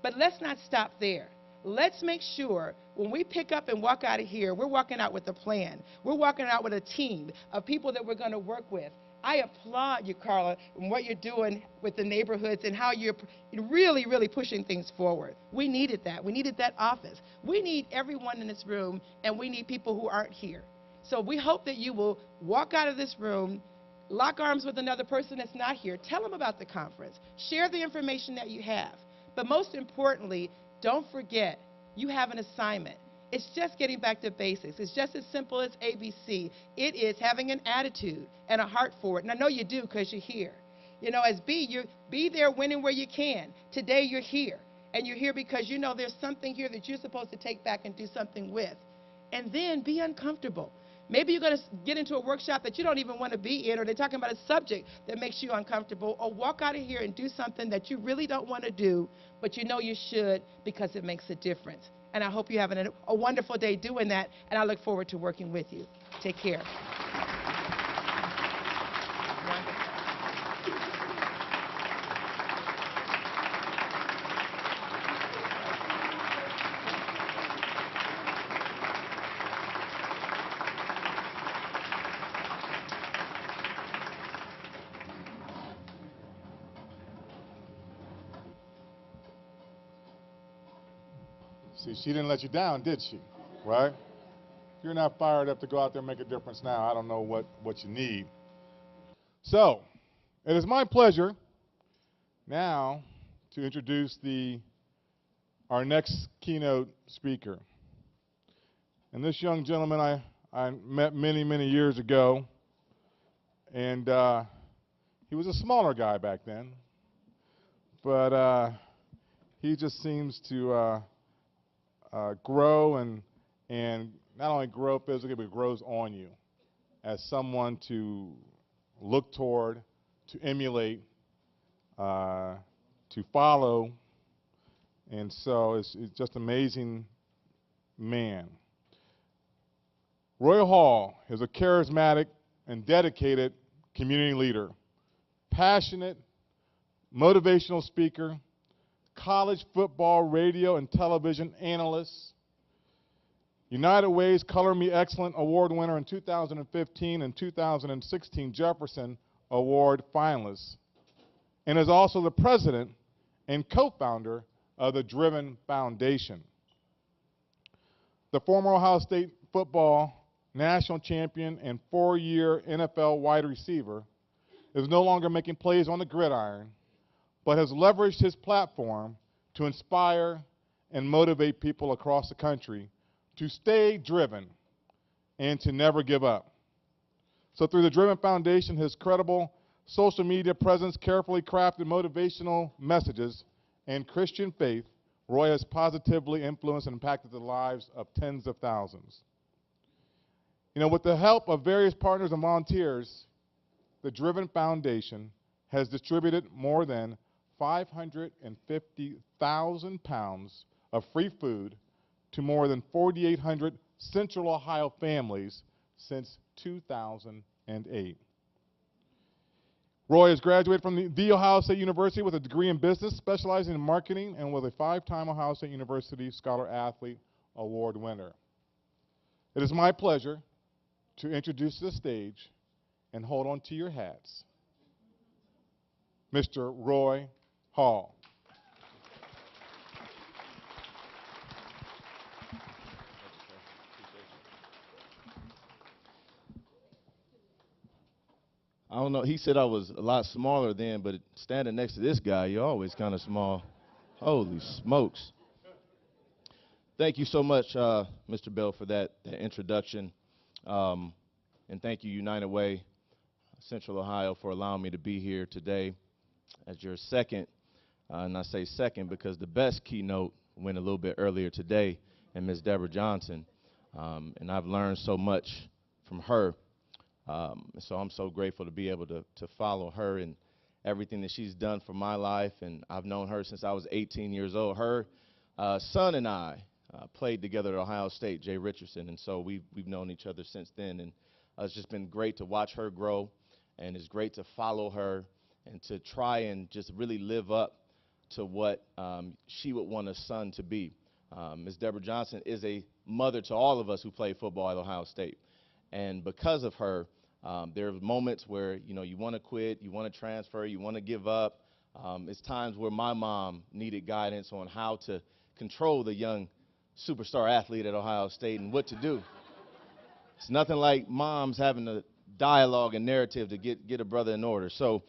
But let's not stop there. Let's make sure when we pick up and walk out of here, we're walking out with a plan. We're walking out with a team of people that we're going to work with. I applaud you, Carla, and what you're doing with the neighborhoods and how you're really, really pushing things forward. We needed that. We needed that office. We need everyone in this room, and we need people who aren't here. So we hope that you will walk out of this room, lock arms with another person that's not here. Tell them about the conference. Share the information that you have. But most importantly, don't forget, you have an assignment. It's just getting back to basics. It's just as simple as ABC. It is having an attitude and a heart for it. And I know you do because you're here. You know, as B, you be there winning where you can. Today you're here. And you're here because you know there's something here that you're supposed to take back and do something with. And then be uncomfortable. Maybe you're going to get into a workshop that you don't even want to be in, or they're talking about a subject that makes you uncomfortable, or walk out of here and do something that you really don't want to do, but you know you should because it makes a difference. And I hope you have a wonderful day doing that, and I look forward to working with you. Take care. See, she didn't let you down, did she? Right? If you're not fired up to go out there and make a difference now, I don't know what you need. So, it is my pleasure now to introduce our next keynote speaker. And this young gentleman I met many, many years ago, and he was a smaller guy back then, but he just seems to grow and not only grow physically, but grows on you as someone to look toward, to emulate, to follow. And so it's just an amazing man. Roy Hall is a charismatic and dedicated community leader, passionate, motivational speaker, college football, radio, and television analyst, United Way's Color Me Excellent Award winner in 2015 and 2016 Jefferson Award finalist, and is also the president and co-founder of the Driven Foundation. The former Ohio State football national champion and 4-year NFL wide receiver is no longer making plays on the gridiron, but has leveraged his platform to inspire and motivate people across the country to stay driven and to never give up. So through the Driven Foundation, his credible social media presence, carefully crafted motivational messages, and Christian faith, Roy has positively influenced and impacted the lives of tens of thousands. You know, with the help of various partners and volunteers, the Driven Foundation has distributed more than 550,000 pounds of free food to more than 4,800 Central Ohio families since 2008. Roy has graduated from the Ohio State University with a degree in business, specializing in marketing, and was a 5-time Ohio State University Scholar Athlete Award winner. It is my pleasure to introduce to the stage, and hold on to your hats, Mr. Roy Hall. I don't know. He said I was a lot smaller then, but standing next to this guy, you're always kind of small. Holy smokes. Thank you so much, Mr. Bell, for that introduction. And thank you, United Way, Central Ohio, for allowing me to be here today as your second, and I say second because the best keynote went a little bit earlier today, and Ms. Deborah Johnson. And I've learned so much from her. So I'm so grateful to be able to follow her and everything that she's done for my life. And I've known her since I was 18 years old. Her son and I played together at Ohio State, Jay Richardson, and so we've known each other since then. And it's just been great to watch her grow, and it's great to follow her and to try and just really live up to what she would want a son to be. Ms. Deborah Johnson is a mother to all of us who play football at Ohio State. And because of her, there are moments where, you want to quit, you want to transfer, you want to give up. It's times where my mom needed guidance on how to control the young superstar athlete at Ohio State and what to do. It's nothing like moms having a dialogue and narrative to get a brother in order. So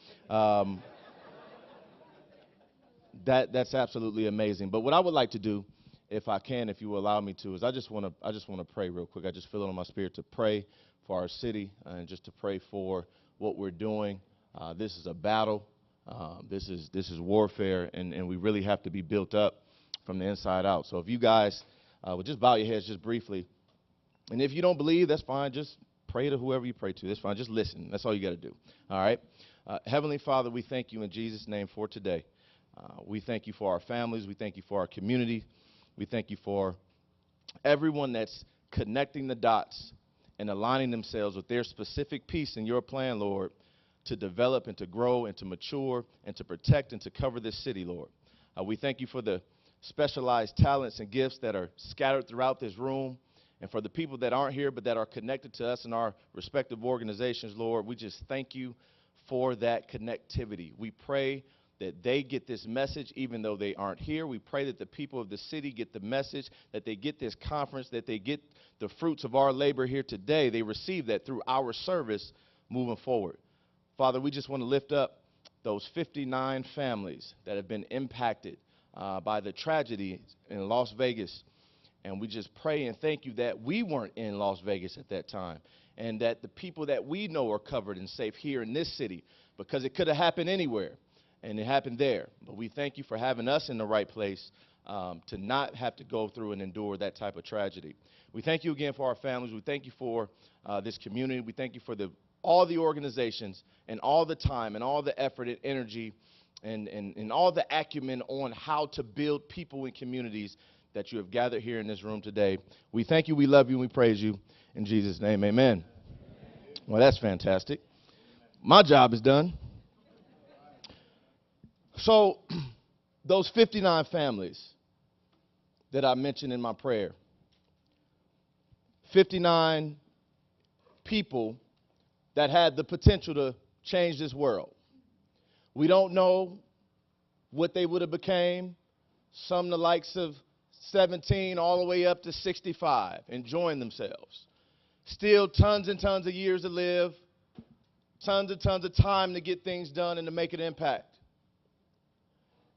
that's absolutely amazing. But what I would like to do, if I can, if you will allow me to, is I just want to pray real quick. I just feel it on my spirit to pray for our city and just to pray for what we're doing. This is a battle. This is warfare, and we really have to be built up from the inside out. So if you guys would just bow your heads just briefly. And if you don't believe, that's fine. Just pray to whoever you pray to. That's fine. Just listen. That's all you got to do. All right? Heavenly Father, we thank you in Jesus' name for today. We thank you for our families. We thank you for our community. We thank you for everyone that's connecting the dots and aligning themselves with their specific piece in your plan, Lord, to develop and to grow and to mature and to protect and to cover this city, Lord. We thank you for the specialized talents and gifts that are scattered throughout this room. And for the people that aren't here but that are connected to us in our respective organizations, Lord, we just thank you for that connectivity. We pray that they get this message even though they aren't here. We pray that the people of the city get the message, that they get this conference, that they get the fruits of our labor here today. They receive that through our service moving forward. Father, we just want to lift up those 59 families that have been impacted by the tragedy in Las Vegas. And we just pray and thank you that we weren't in Las Vegas at that time, and that the people that we know are covered and safe here in this city, because it could have happened anywhere, and it happened there. But we thank you for having us in the right place to not have to go through and endure that type of tragedy. We thank you again for our families. We thank you for this community. We thank you for all the organizations and all the time and all the effort and energy and all the acumen on how to build people and communities that you have gathered here in this room today. We thank you, we love you, and we praise you. In Jesus' name, amen. Well, that's fantastic. My job is done. So, those 59 families that I mentioned in my prayer, 59 people that had the potential to change this world. We don't know what they would have became. Some the likes of 17 all the way up to 65, enjoying themselves. Still tons and tons of years to live, tons and tons of time to get things done and to make an impact.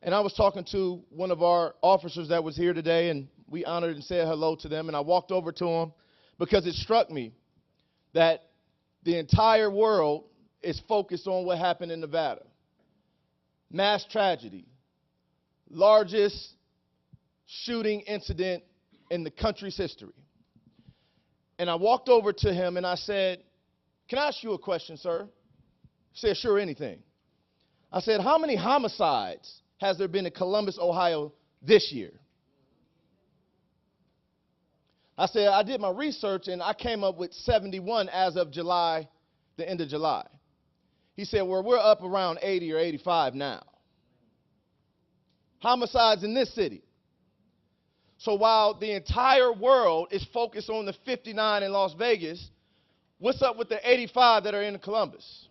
And I was talking to one of our officers that was here today, and we honored and said hello to them, and I walked over to him because it struck me that the entire world is focused on what happened in Nevada. Mass tragedy, largest shooting incident in the country's history. And I walked over to him and I said, "Can I ask you a question, sir?" He said, "Sure, anything." I said, "How many homicides has there been in Columbus, Ohio this year? I said, I did my research, and I came up with 71 as of July, the end of July. He said, well, we're up around 80 or 85 now. Homicides in this city. So while the entire world is focused on the 59 in Las Vegas, what's up with the 85 that are in Columbus?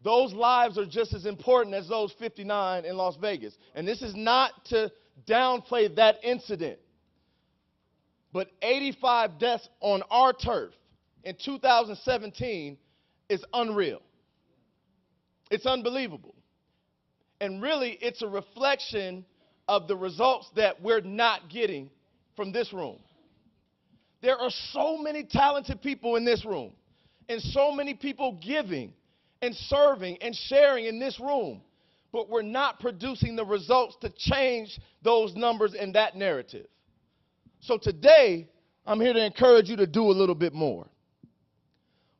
Those lives are just as important as those 59 in Las Vegas. And this is not to downplay that incident. But 85 deaths on our turf in 2017 is unreal. It's unbelievable. And really, it's a reflection of the results that we're not getting from this room. There are so many talented people in this room, and so many people giving and serving and sharing in this room, but we're not producing the results to change those numbers and that narrative. So today, I'm here to encourage you to do a little bit more.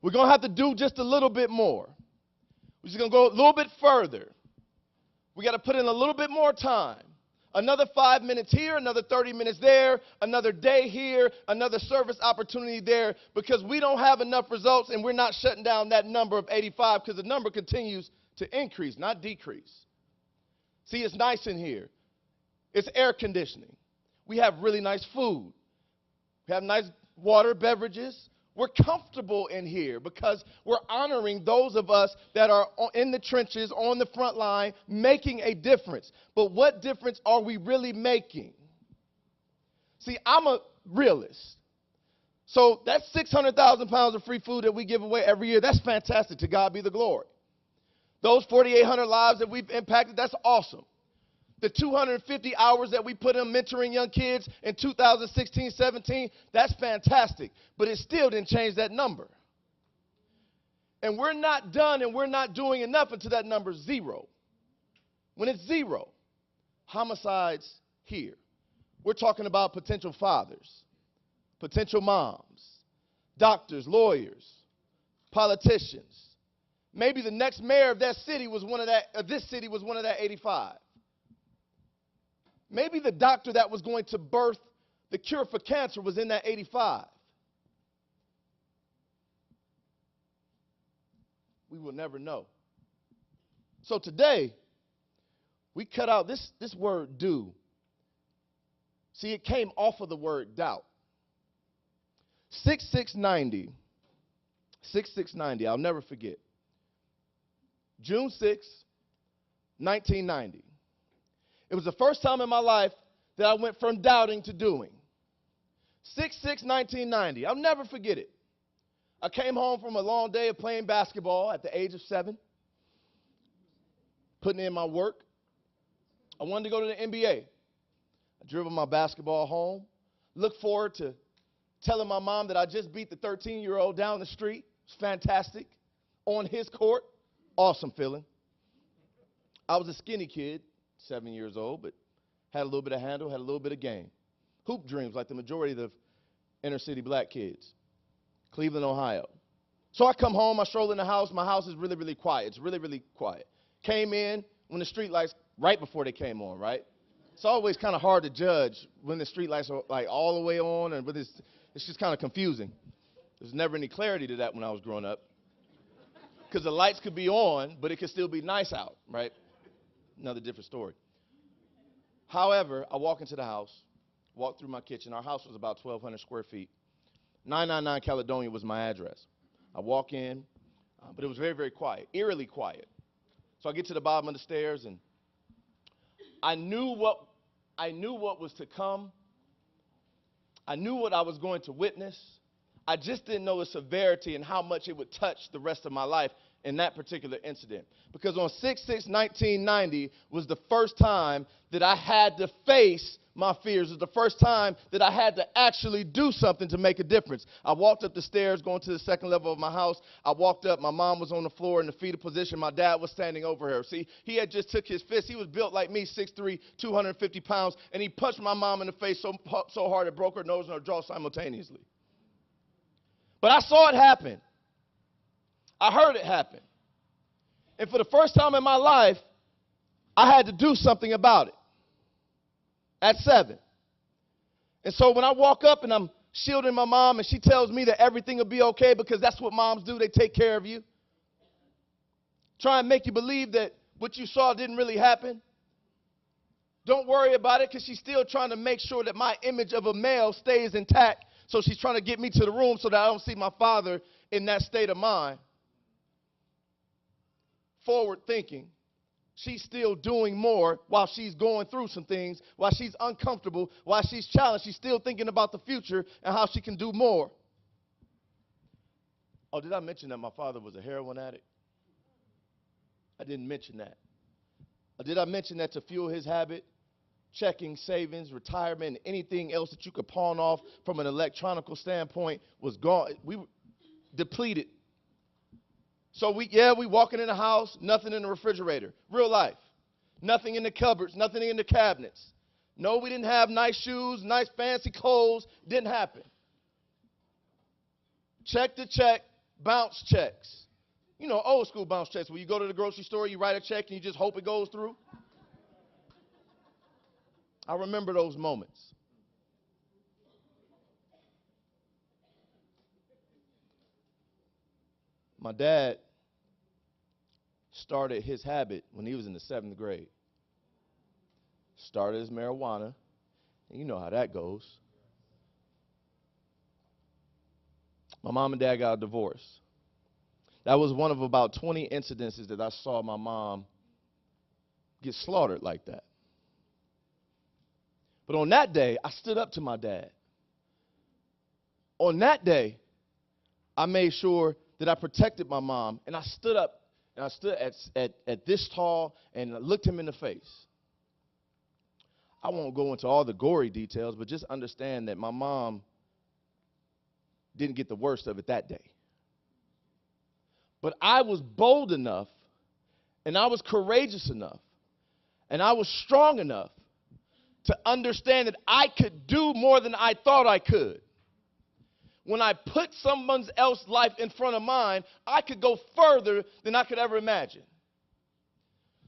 We're going to have to do just a little bit more. We're just going to go a little bit further. We got to put in a little bit more time. Another 5 minutes here, another 30 minutes there, another day here, another service opportunity there, because we don't have enough results and we're not shutting down that number of 85 because the number continues to increase, not decrease. See, it's nice in here. It's air conditioning. We have really nice food. We have nice water, beverages. We're comfortable in here because we're honoring those of us that are in the trenches, on the front line, making a difference. But what difference are we really making? See, I'm a realist. So that's 600,000 pounds of free food that we give away every year. That's fantastic. To God be the glory. Those 4,800 lives that we've impacted, that's awesome. The 250 hours that we put in mentoring young kids in 2016-17, that's fantastic. But it still didn't change that number. And we're not done and we're not doing enough until that number's zero. When it's zero, homicides here. We're talking about potential fathers, potential moms, doctors, lawyers, politicians. Maybe the next mayor of that city was one of that, this city was one of that 85. Maybe the doctor that was going to birth the cure for cancer was in that 85. We will never know. So today, we cut out this word do. See, it came off of the word doubt. 6690, I'll never forget. June 6, 1990. It was the first time in my life that I went from doubting to doing. 6/6/1990. I'll never forget it. I came home from a long day of playing basketball at the age of 7, putting in my work. I wanted to go to the NBA. I dribbled my basketball home, looked forward to telling my mom that I just beat the 13-year-old down the street. It was fantastic. On his court, awesome feeling. I was a skinny kid. 7 years old, but had a little bit of handle, had a little bit of game. Hoop dreams like the majority of the inner city black kids. Cleveland, Ohio. So I come home, I stroll in the house. My house is really, really quiet. It's really, really quiet. Came in when the street lights, right before they came on, right? It's always kind of hard to judge when the street lights are like all the way on, and but it's just kind of confusing. There's never any clarity to that when I was growing up. Because the lights could be on, but it could still be nice out, right? Another different story. However, I walk into the house, walk through my kitchen. Our house was about 1,200 square feet. 999 Caledonia was my address. I walk in, but it was very, very quiet, eerily quiet. So I get to the bottom of the stairs, and I knew what was to come. I knew what I was going to witness. I just didn't know the severity and how much it would touch the rest of my life in that particular incident. Because on 6/6/1990 was the first time that I had to face my fears. It was the first time that I had to actually do something to make a difference. I walked up the stairs going to the second level of my house. I walked up. My mom was on the floor in the fetal position. My dad was standing over her. See, he had just took his fist. He was built like me, 6'3", 250 pounds, and he punched my mom in the face so hard it broke her nose and her jaw simultaneously. But I saw it happen. I heard it happen. And for the first time in my life, I had to do something about it at 7. And so when I walk up and I'm shielding my mom and she tells me that everything will be okay because that's what moms do, they take care of you. Try and make you believe that what you saw didn't really happen. Don't worry about it because she's still trying to make sure that my image of a male stays intact. So she's trying to get me to the room so that I don't see my father in that state of mind. Forward thinking. She's still doing more while she's going through some things, while she's uncomfortable, while she's challenged. She's still thinking about the future and how she can do more. Oh, did I mention that my father was a heroin addict? I didn't mention that. Or did I mention that to fuel his habit, checking, savings, retirement, and anything else that you could pawn off from an electronical standpoint was gone. We were depleted. So we walking in the house, nothing in the refrigerator. Real life. Nothing in the cupboards, nothing in the cabinets. No, we didn't have nice shoes, nice fancy clothes. Didn't happen. Check to check, bounce checks. You know, old school bounce checks where you go to the grocery store, you write a check, and you just hope it goes through. I remember those moments. My dad started his habit when he was in the 7th grade. Started his marijuana, and you know how that goes. My mom and dad got a divorce. That was one of about 20 incidences that I saw my mom get slaughtered like that. But on that day, I stood up to my dad. On that day, I made sure that I protected my mom, and I stood up, and I stood at this tall and I looked him in the face. I won't go into all the gory details, but just understand that my mom didn't get the worst of it that day. But I was bold enough, and I was courageous enough, and I was strong enough to understand that I could do more than I thought I could. When I put someone else's life in front of mine, I could go further than I could ever imagine.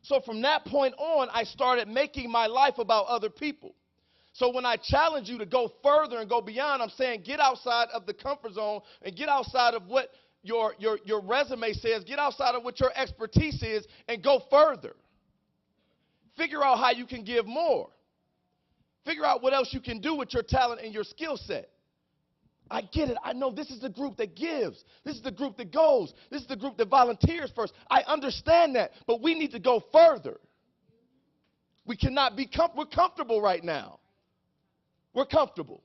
So from that point on, I started making my life about other people. So when I challenge you to go further and go beyond, I'm saying get outside of the comfort zone and get outside of what your resume says, get outside of what your expertise is, and go further. Figure out how you can give more. Figure out what else you can do with your talent and your skill set. I get it. I know this is the group that gives. This is the group that goes. This is the group that volunteers first. I understand that, but we need to go further. We cannot be we're comfortable right now. We're comfortable.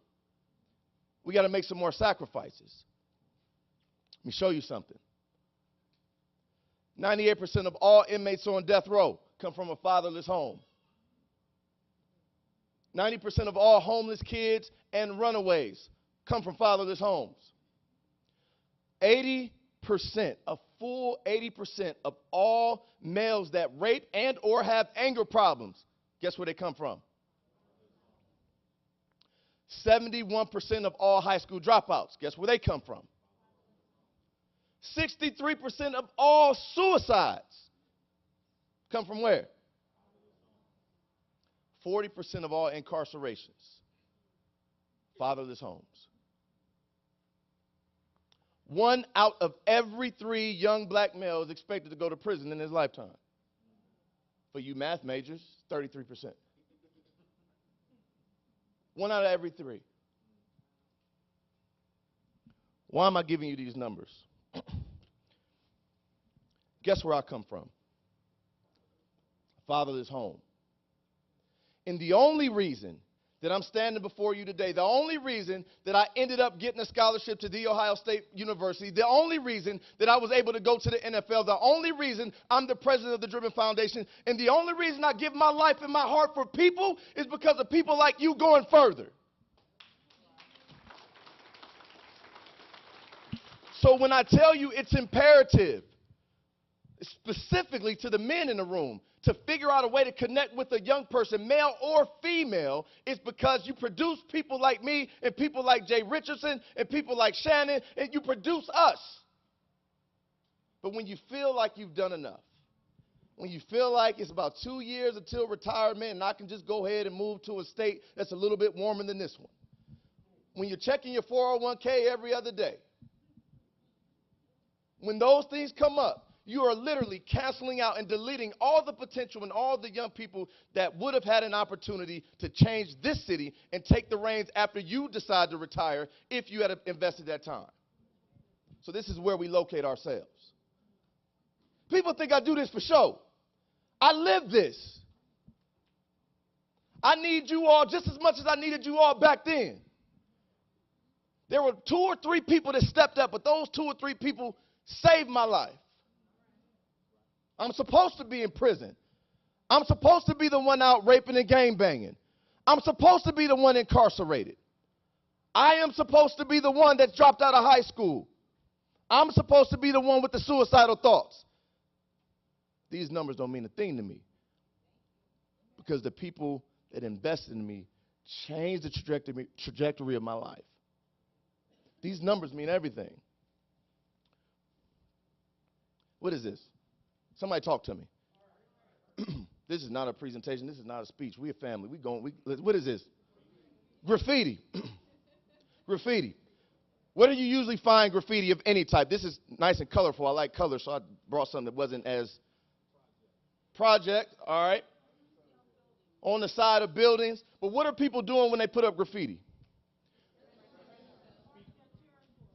We got to make some more sacrifices. Let me show you something. 98% of all inmates on death row come from a fatherless home. 90% of all homeless kids and runaways come from fatherless homes. 80%, a full 80% of all males that rape and or have anger problems, guess where they come from? 71% of all high school dropouts, guess where they come from? 63% of all suicides come from where? 40% of all incarcerations, fatherless homes. 1 out of every 3 young black males is expected to go to prison in his lifetime. For you math majors, 33%. 1 out of every 3. Why am I giving you these numbers? Guess where I come from? Fatherless home. And the only reason that I'm standing before you today, the only reason that I ended up getting a scholarship to The Ohio State University, the only reason that I was able to go to the NFL, the only reason I'm the president of the Driven Foundation, and the only reason I give my life and my heart for people is because of people like you going further. So when I tell you it's imperative, specifically to the men in the room, to figure out a way to connect with a young person, male or female, is because you produce people like me and people like Jay Richardson and people like Shannon, and you produce us. But when you feel like you've done enough, when you feel like it's about 2 years until retirement and I can just go ahead and move to a state that's a little bit warmer than this one. When you're checking your 401k every other day. When those things come up, you are literally canceling out and deleting all the potential and all the young people that would have had an opportunity to change this city and take the reins after you decide to retire if you had invested that time. So this is where we locate ourselves. People think I do this for show. I live this. I need you all just as much as I needed you all back then. There were 2 or 3 people that stepped up, but those 2 or 3 people saved my life. I'm supposed to be in prison. I'm supposed to be the one out raping and gangbanging. I'm supposed to be the one incarcerated. I am supposed to be the one that's dropped out of high school. I'm supposed to be the one with the suicidal thoughts. These numbers don't mean a thing to me because the people that invested in me changed the trajectory of my life. These numbers mean everything. What is this? Somebody talk to me. This is not a presentation. This is not a speech. We're a family. What is this? Graffiti. Graffiti. Where do you usually find graffiti of any type? This is nice and colorful. I like color, so I brought something that wasn't as project, all right, on the side of buildings. But what are people doing when they put up graffiti?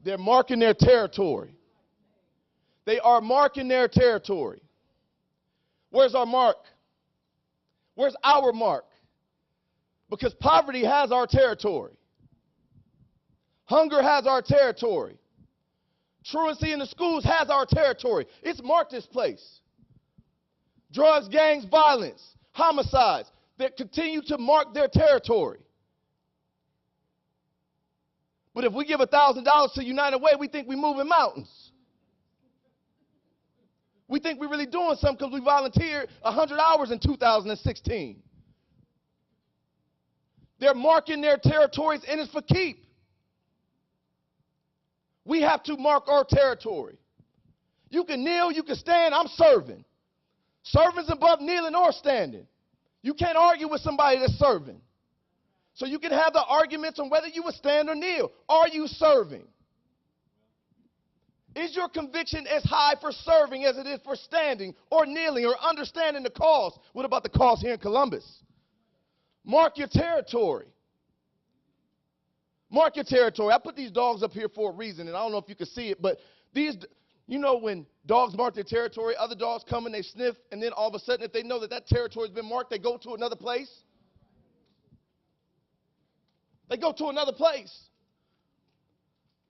They're marking their territory. They are marking their territory. Where's our mark? Where's our mark? Because poverty has our territory. Hunger has our territory. Truancy in the schools has our territory. It's marked this place. Drugs, gangs, violence, homicides that continue to mark their territory. But if we give $1,000 to United Way, we think we're moving mountains. We think we're really doing something because we volunteered 100 hours in 2016. They're marking their territories, and it's for keep. We have to mark our territory. You can kneel, you can stand, I'm serving. Serving's above kneeling or standing. You can't argue with somebody that's serving. So you can have the arguments on whether you would stand or kneel. Are you serving? Is your conviction as high for serving as it is for standing or kneeling or understanding the cause? What about the cause here in Columbus? Mark your territory. Mark your territory. I put these dogs up here for a reason, and I don't know if you can see it, but these, you know, when dogs mark their territory, other dogs come and they sniff, and then all of a sudden, if they know that that territory has been marked, they go to another place. They go to another place.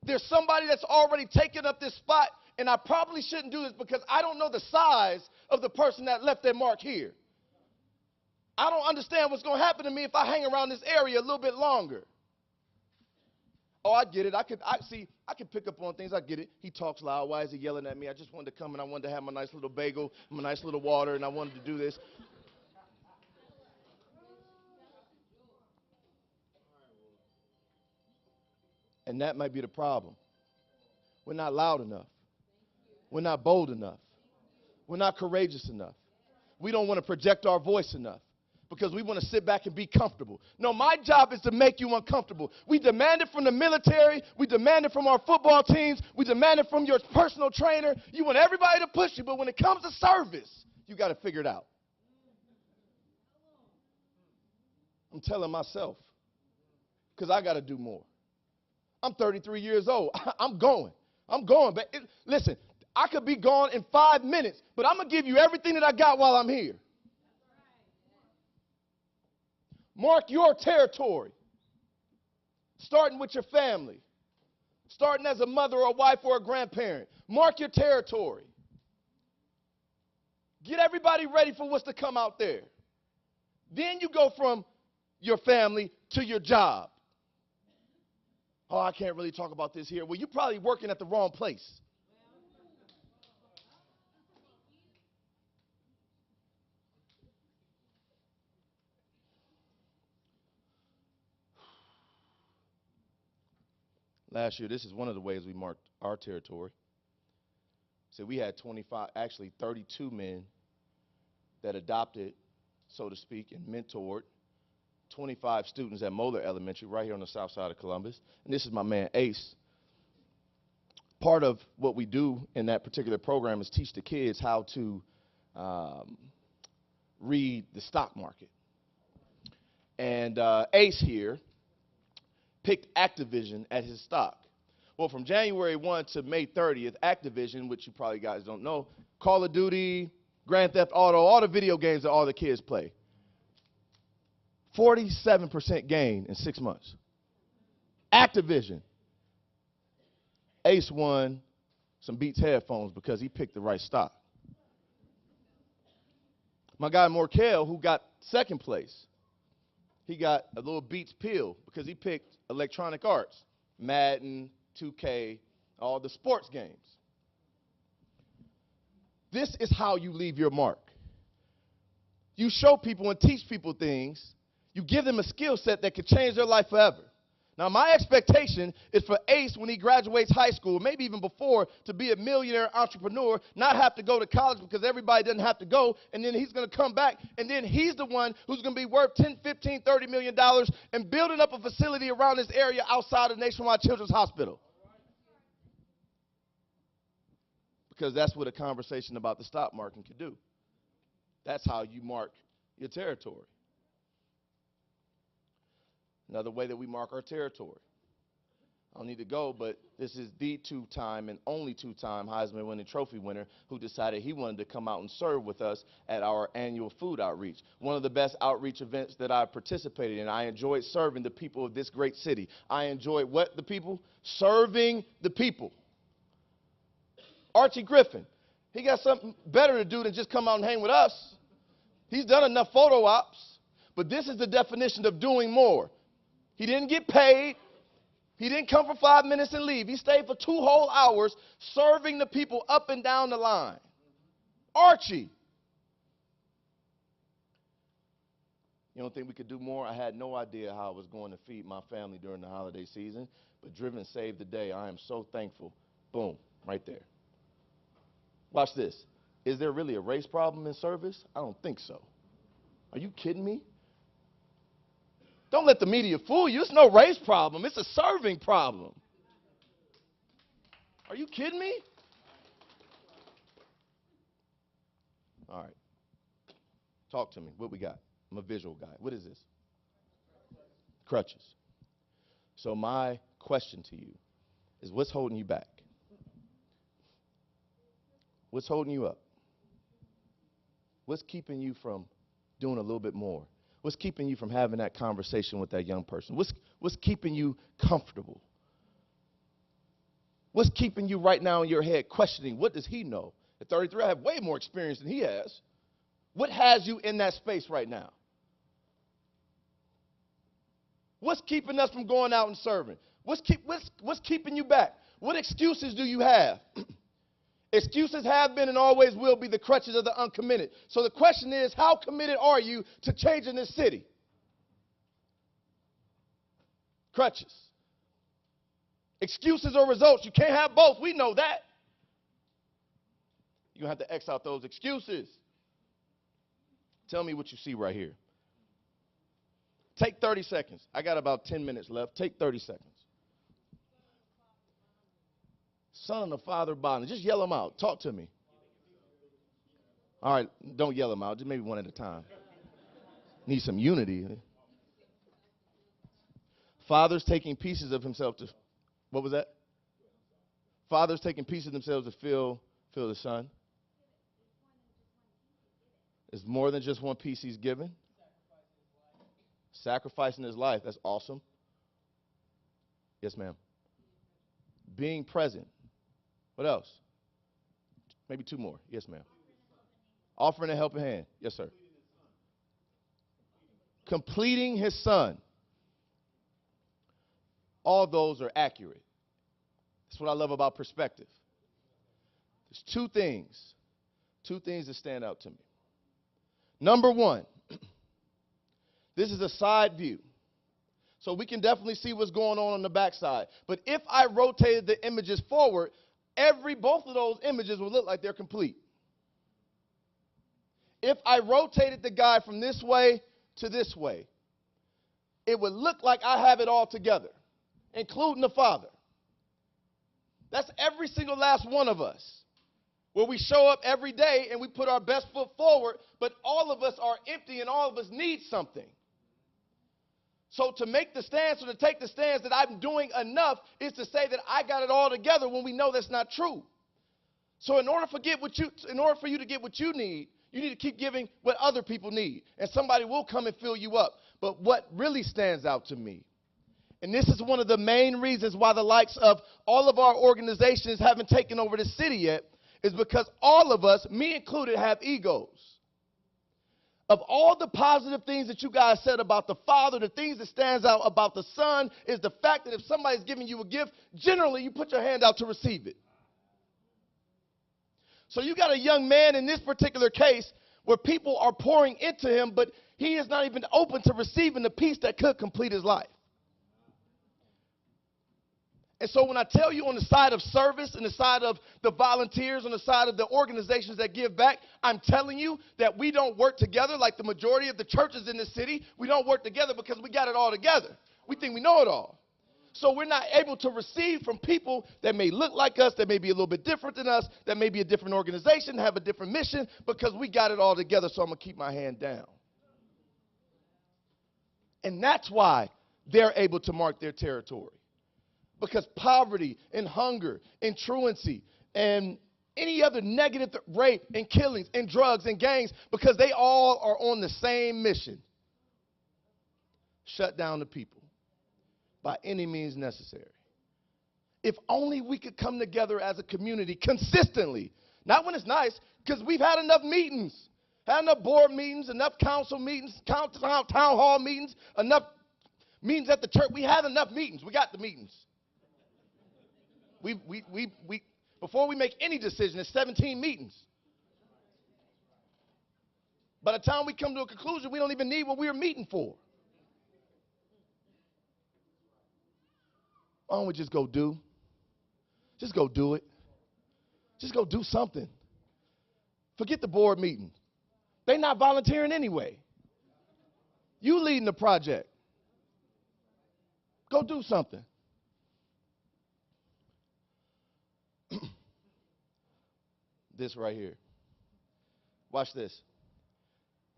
There's somebody that's already taken up this spot, and I probably shouldn't do this because I don't know the size of the person that left their mark here. I don't understand what's going to happen to me if I hang around this area a little bit longer. Oh, I get it. I can pick up on things. I get it. He talks loud. Why is he yelling at me? I just wanted to come and I wanted to have my nice little bagel, my nice little water, and I wanted to do this. And that might be the problem. We're not loud enough. We're not bold enough. We're not courageous enough. We don't want to project our voice enough because we want to sit back and be comfortable. No, my job is to make you uncomfortable. We demand it from the military. We demand it from our football teams. We demand it from your personal trainer. You want everybody to push you, but when it comes to service, you got to figure it out. I'm telling myself because I got to do more. I'm 33 years old. I'm going. But listen, I could be gone in 5 minutes, but I'm going to give you everything that I got while I'm here. Mark your territory, starting with your family, starting as a mother or a wife or a grandparent. Mark your territory. Get everybody ready for what's to come out there. Then you go from your family to your job. Oh, I can't really talk about this here. Well, you're probably working at the wrong place. Last year, this is one of the ways we marked our territory. So we had 32 men that adopted, so to speak, and mentored 25 students at Moeller Elementary right here on the south side of Columbus. And this is my man, Ace. Part of what we do in that particular program is teach the kids how to read the stock market. And Ace here picked Activision as his stock. Well, from January 1 to May 30th, Activision, which you probably guys don't know, Call of Duty, Grand Theft Auto, all the video games that all the kids play. 47% gain in 6 months. Activision. Ace won some Beats headphones because he picked the right stock. My guy Morkel, who got second place, he got a little Beats pill because he picked Electronic Arts, Madden, 2K, all the sports games. This is how you leave your mark. You show people and teach people things. You give them a skill set that could change their life forever. Now, my expectation is for Ace, when he graduates high school, maybe even before, to be a millionaire entrepreneur, not have to go to college because everybody doesn't have to go, and then he's going to come back, and then he's the one who's going to be worth $10, $15, $30 million and building up a facility around this area outside of Nationwide Children's Hospital. Because that's what a conversation about the stock market can do. That's how you mark your territory. Another way that we mark our territory. I don't need to go, but this is the two-time and only two-time Heisman winning trophy winner who decided he wanted to come out and serve with us at our annual food outreach. One of the best outreach events that I've participated in. I enjoyed serving the people of this great city. I enjoyed what the people? Serving the people. Archie Griffin, he got something better to do than just come out and hang with us. He's done enough photo ops, but this is the definition of doing more. He didn't get paid. He didn't come for 5 minutes and leave. He stayed for 2 whole hours serving the people up and down the line. Archie. You don't think we could do more? I had no idea how I was going to feed my family during the holiday season, but Driven saved the day. I am so thankful. Boom, right there. Watch this. Is there really a race problem in service? I don't think so. Are you kidding me? Don't let the media fool you. It's no race problem. It's a serving problem. Are you kidding me? All right. Talk to me. What we got? I'm a visual guy. What is this? Crutches. So my question to you is, what's holding you back? What's holding you up? What's keeping you from doing a little bit more? What's keeping you from having that conversation with that young person? What's keeping you comfortable? What's keeping you right now in your head questioning, what does he know? At 33, I have way more experience than he has. What has you in that space right now? What's keeping us from going out and serving? What's keeping you back? What excuses do you have? Excuses have been and always will be the crutches of the uncommitted. So the question is, how committed are you to changing this city? Crutches. Excuses or results. You can't have both. We know that. You're going to have to X out those excuses. Tell me what you see right here. Take 30 seconds. I got about 10 minutes left. Take 30 seconds. Son or father bonding. Just yell them out. Talk to me. All right, don't yell them out. Just maybe one at a time. Need some unity. Fathers taking pieces of himself to, what was that? Fathers taking pieces of themselves to fill the son. It's more than just one piece he's given. Sacrificing his life. That's awesome. Yes, ma'am. Being present. What else? Maybe 2 more. Yes, ma'am. Offering a helping hand. Yes, sir. Completing his son. All those are accurate. That's what I love about perspective. There's 2 things that stand out to me. Number 1, this is a side view. So we can definitely see what's going on the backside. But if I rotated the images forward, both of those images will look like they're complete. if I rotated the guy from this way to this way, it would look like I have it all together, including the father. That's every single last one of us, where we show up every day and we put our best foot forward, but all of us are empty and all of us need something. So to make the stance or to take the stance that I'm doing enough is to say that I got it all together when we know that's not true. So in order for you to get what you need to keep giving what other people need. And somebody will come and fill you up. But what really stands out to me, and this is one of the main reasons why the likes of all of our organizations haven't taken over the city yet, is because all of us, me included, have egos. Of all the positive things that you guys said about the Father, the things that stands out about the Son is the fact that if somebody's giving you a gift, generally you put your hand out to receive it. So you got a young man in this particular case where people are pouring into him, but he is not even open to receiving the peace that could complete his life. And so when I tell you on the side of service, and the side of the volunteers, on the side of the organizations that give back, I'm telling you that we don't work together like the majority of the churches in the city. We don't work together because we got it all together. We think we know it all. So we're not able to receive from people that may look like us, that may be a little bit different than us, that may be a different organization, have a different mission, because we got it all together, so I'm going to keep my hand down. And that's why they're able to mark their territory. Because poverty and hunger and truancy and any other negative rape and killings and drugs and gangs, because they all are on the same mission. Shut down the people by any means necessary. If only we could come together as a community consistently, not when it's nice, because we've had enough meetings, had enough board meetings, enough council meetings, town hall meetings, enough meetings at the church. We had enough meetings. We got the meetings. Before we make any decision, it's 17 meetings. By the time we come to a conclusion, we don't even need what we were meeting for. Why don't we just go do? Just go do it. Just go do something. Forget the board meeting. They're not volunteering anyway. You leading the project. Go do something. This right here. Watch this.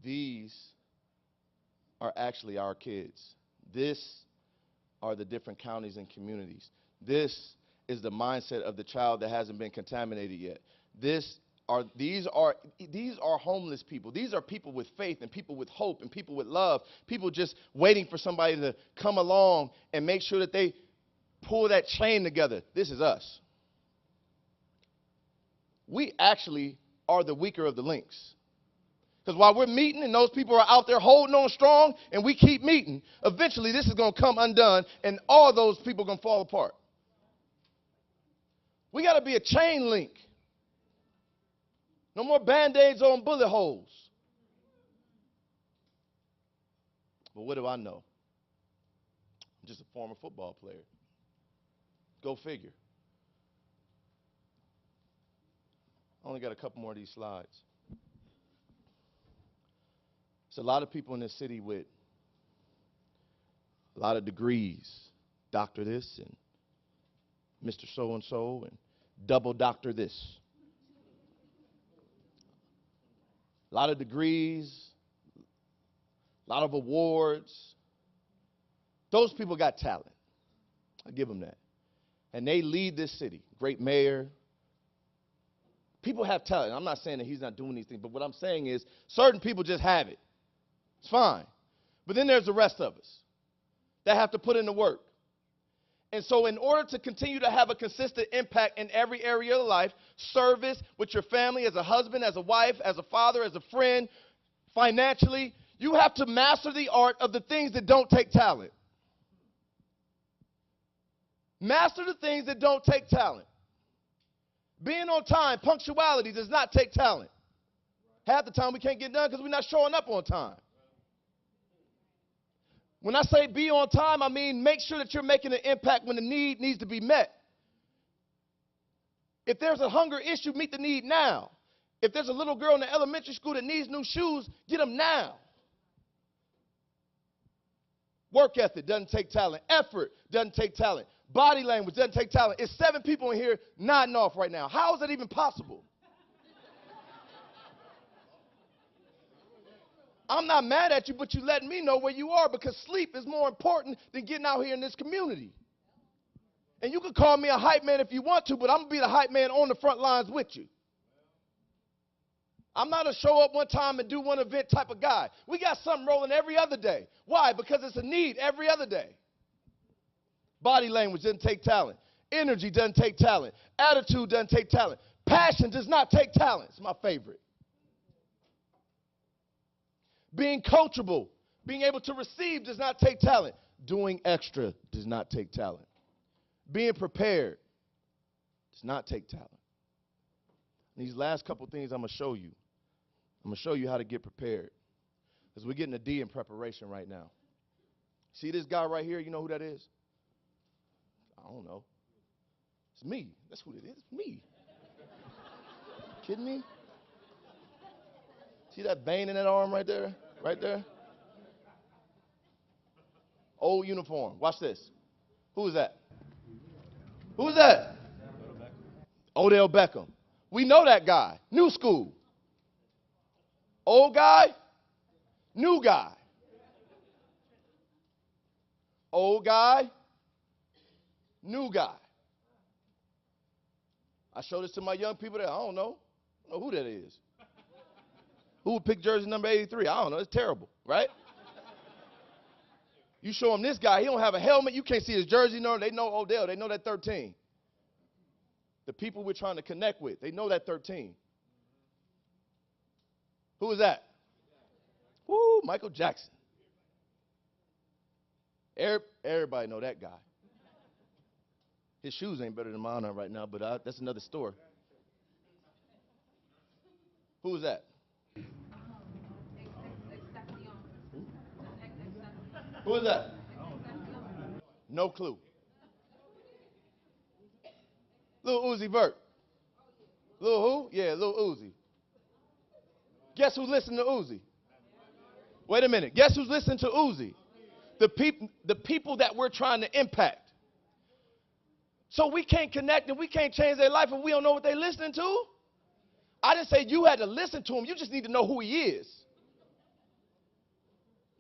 These are actually our kids. This are the different counties and communities. This is the mindset of the child that hasn't been contaminated yet. These are homeless people. These are people with faith and people with hope and people with love. People just waiting for somebody to come along and make sure that they pull that chain together. This is us. We actually are the weaker of the links. Because while we're meeting and those people are out there holding on strong and we keep meeting, eventually this is going to come undone and all those people are going to fall apart. We got to be a chain link. No more Band-Aids on bullet holes. But what do I know? I'm just a former football player. Go figure. I only got a couple more of these slides. There's a lot of people in this city with a lot of degrees. Doctor this and Mr. So-and-so and double doctor this. A lot of degrees, a lot of awards. Those people got talent. I give them that. And they lead this city. Great mayor. People have talent. I'm not saying that he's not doing these things, but what I'm saying is certain people just have it. It's fine. But then there's the rest of us that have to put in the work. And so in order to continue to have a consistent impact in every area of life, service with your family, as a husband, as a wife, as a father, as a friend, financially, you have to master the art of the things that don't take talent. Master the things that don't take talent. Being on time, punctuality does not take talent. Half the time we can't get done because we're not showing up on time. When I say be on time, I mean make sure that you're making an impact when the need needs to be met. If there's a hunger issue, meet the need now. If there's a little girl in the elementary school that needs new shoes, get them now. Work ethic doesn't take talent. Effort doesn't take talent. Body language doesn't take talent. It's 7 people in here nodding off right now. How is that even possible? I'm not mad at you, but you letting me know where you are, because sleep is more important than getting out here in this community. And you can call me a hype man if you want to, but I'm going to be the hype man on the front lines with you. I'm not a show up one time and do one event type of guy. We got something rolling every other day. Why? Because it's a need every other day. Body language doesn't take talent. Energy doesn't take talent. Attitude doesn't take talent. Passion does not take talent. It's my favorite. Being coachable, being able to receive does not take talent. Doing extra does not take talent. Being prepared does not take talent. These last couple things I'm going to show you. I'm going to show you how to get prepared, because we're getting a D in preparation right now. See this guy right here? You know who that is? I don't know. It's me. That's who it is. It's me. Kidding me? See that vein in that arm right there? Right there? Old uniform. Watch this. Who is that? Who is that? Odell Beckham. We know that guy. New school. Old guy, new guy. Old guy, new guy. I show this to my young people that I don't know who that is. Who would pick jersey number 83? I don't know. It's terrible, right? You show them this guy, he don't have a helmet. You can't see his jersey. No, they know Odell. They know that 13. The people we're trying to connect with, they know that 13. Who is that? Woo, Michael Jackson. Everybody know that guy. His shoes ain't better than mine are right now, but that's another story. Who is that? Who is that? No clue. Lil Uzi Vert. Lil who? Yeah, Lil Uzi. Guess who's listening to Uzi? Wait a minute. Guess who's listening to Uzi? The people that we're trying to impact. So we can't connect and we can't change their life if we don't know what they're listening to. I didn't say you had to listen to him. You just need to know who he is.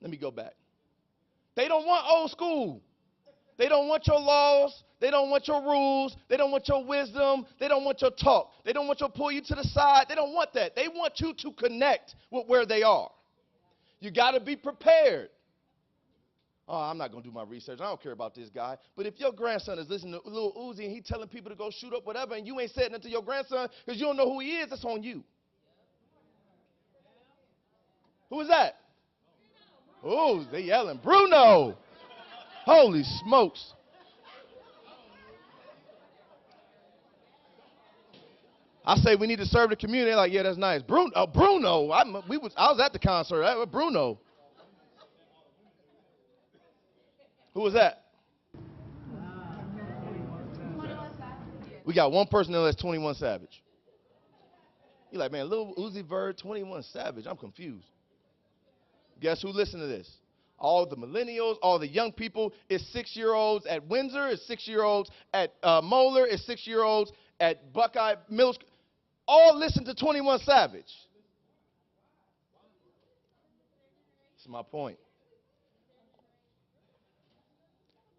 Let me go back. They don't want old school. They don't want your laws. They don't want your rules. They don't want your wisdom. They don't want your talk. They don't want you to pull you to the side. They don't want that. They want you to connect with where they are. You got to be prepared. Oh, I'm not going to do my research. I don't care about this guy. But if your grandson is listening to Lil Uzi and he's telling people to go shoot up whatever, and you ain't saying nothing to your grandson because you don't know who he is, that's on you. Who is that? Oh, they yelling. Bruno. Holy smokes. I say we need to serve the community. They're like, yeah, that's nice. Bruno. I was at the concert. Bruno. Who was that? We got one person there that's 21 Savage. You're like, man, Lil Uzi Vert, 21 Savage. I'm confused. Guess who listened to this? All the millennials, all the young people. It's 6-year-olds at Windsor. It's 6-year-olds at Moeller. It's 6-year-olds at Buckeye Middle School. All listen to 21 Savage. That's my point.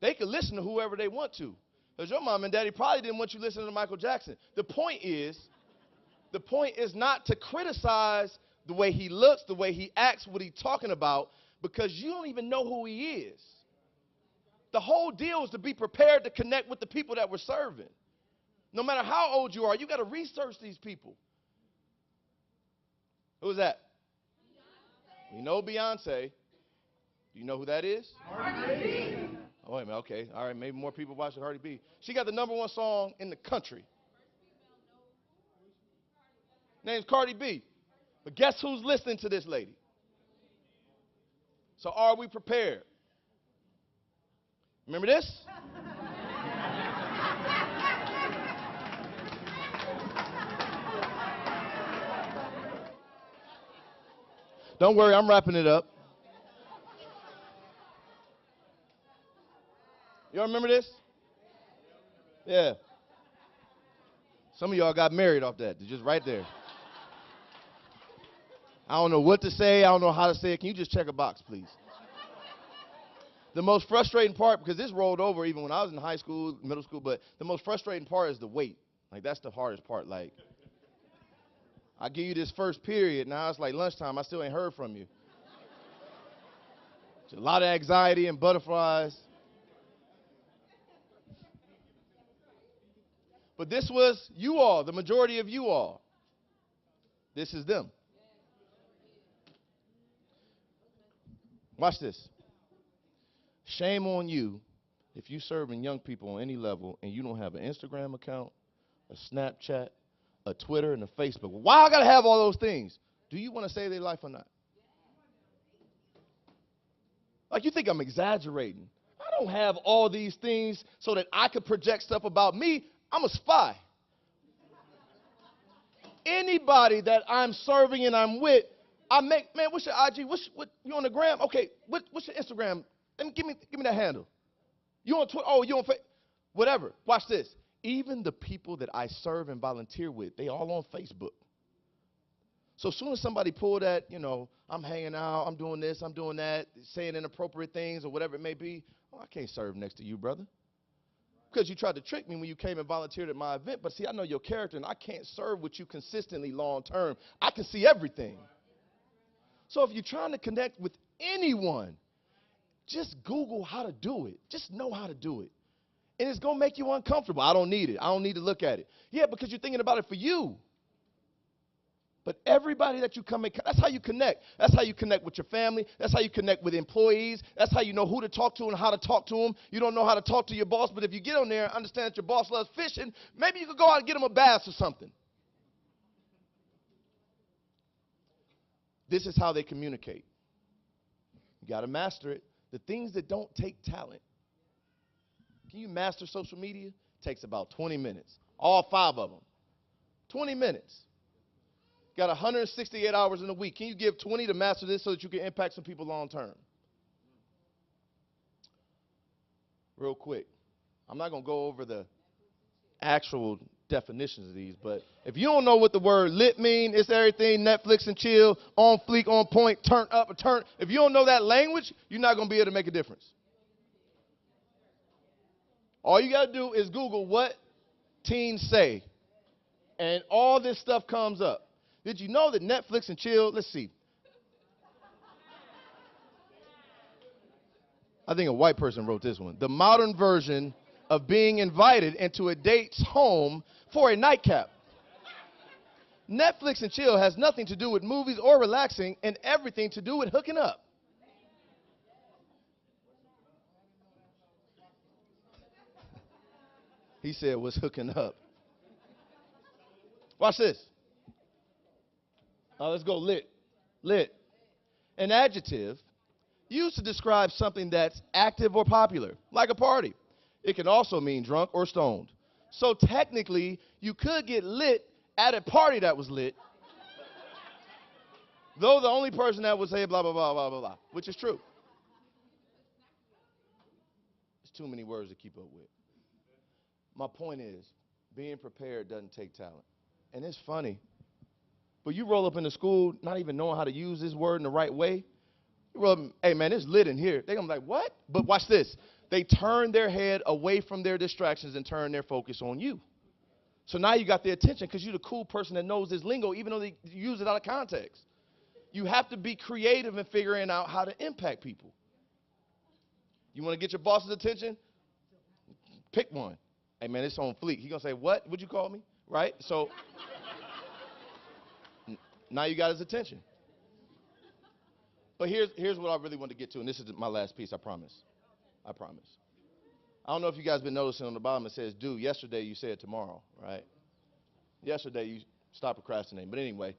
They can listen to whoever they want to. Because your mom and daddy probably didn't want you listening to Michael Jackson. The point is not to criticize the way he looks, the way he acts, what he's talking about, because you don't even know who he is. The whole deal is to be prepared to connect with the people that we're serving. No matter how old you are, you got to research these people. Who is that? We know Beyonce. Do you know who that is? Cardi B. Oh, wait a minute. Okay. All right. Maybe more people watching Cardi B. She got the #1 song in the country. Name's Cardi B. But guess who's listening to this lady? So are we prepared? Remember this? Don't worry, I'm wrapping it up. Y'all remember this? Yeah. Some of y'all got married off that. Just right there. I don't know what to say. I don't know how to say it. Can you just check a box, please? The most frustrating part, because this rolled over even when I was in high school, middle school, but the most frustrating part is the wait. Like, that's the hardest part. Like, I give you this first period. Now it's like lunchtime. I still ain't heard from you. It's a lot of anxiety and butterflies. But this was you all, the majority of you all. This is them. Watch this. Shame on you if you serving young people on any level and you don't have an Instagram account, a Snapchat, a Twitter, and a Facebook. Why I gotta have all those things? Do you want to save their life or not? Like, you think I'm exaggerating. I don't have all these things so that I could project stuff about me. I'm a spy. Anybody that I'm serving and I'm with, I make, man, what's your IG? What you on the gram? Okay, what's your Instagram? Give me that handle. You on Twitter? Oh, you on Facebook? Whatever. Watch this. Even the people that I serve and volunteer with, they all on Facebook. So as soon as somebody pull that, I'm hanging out, I'm doing this, I'm doing that, saying inappropriate things or whatever it may be, oh, I can't serve next to you, brother. Because you tried to trick me when you came and volunteered at my event. But see, I know your character, and I can't serve with you consistently long term. I can see everything. So if you're trying to connect with anyone, just Google how to do it. Just know how to do it. And it's going to make you uncomfortable. I don't need it. I don't need to look at it. Yeah, because you're thinking about it for you. But everybody that you come in, that's how you connect. That's how you connect with your family. That's how you connect with employees. That's how you know who to talk to and how to talk to them. You don't know how to talk to your boss, but if you get on there and understand that your boss loves fishing, maybe you could go out and get him a bass or something. This is how they communicate. You got to master it. The things that don't take talent. Can you master social media? It takes about 20 minutes. All 5 of them. 20 minutes. Got 168 hours in a week. Can you give 20 to master this so that you can impact some people long term? Real quick. I'm not going to go over the actual definitions of these, but if you don't know what the word lit mean, it's everything Netflix and chill, on fleek, on point, turn up, or turn. If you don't know that language, you're not going to be able to make a difference. All you got to do is Google what teens say, and all this stuff comes up. Did you know that Netflix and chill, let's see. I think a white person wrote this one. The modern version of being invited into a date's home for a nightcap. Netflix and chill has nothing to do with movies or relaxing and everything to do with hooking up. He said was hooking up. Watch this. Let's go lit. Lit. An adjective used to describe something that's active or popular, like a party. It can also mean drunk or stoned. So technically, you could get lit at a party that was lit, though the only person that would say blah, blah, blah, blah, blah, blah, which is true. It's too many words to keep up with. My point is, being prepared doesn't take talent. And it's funny. But you roll up into school not even knowing how to use this word in the right way. You roll up, hey, man, it's lit in here. They're going to be like, what? But watch this. They turn their head away from their distractions and turn their focus on you. So now you got their attention because you're the cool person that knows this lingo, even though they use it out of context. You have to be creative in figuring out how to impact people. You want to get your boss's attention? Pick one. Hey, man, it's on fleek. He's going to say, what? What'd you call me? Right? So now you got his attention. But here's what I really want to get to, and this is my last piece, I promise. I promise. I don't know if you guys been noticing on the bottom it says, do. Yesterday you said tomorrow, right? Yesterday you stopped procrastinating. But anyway,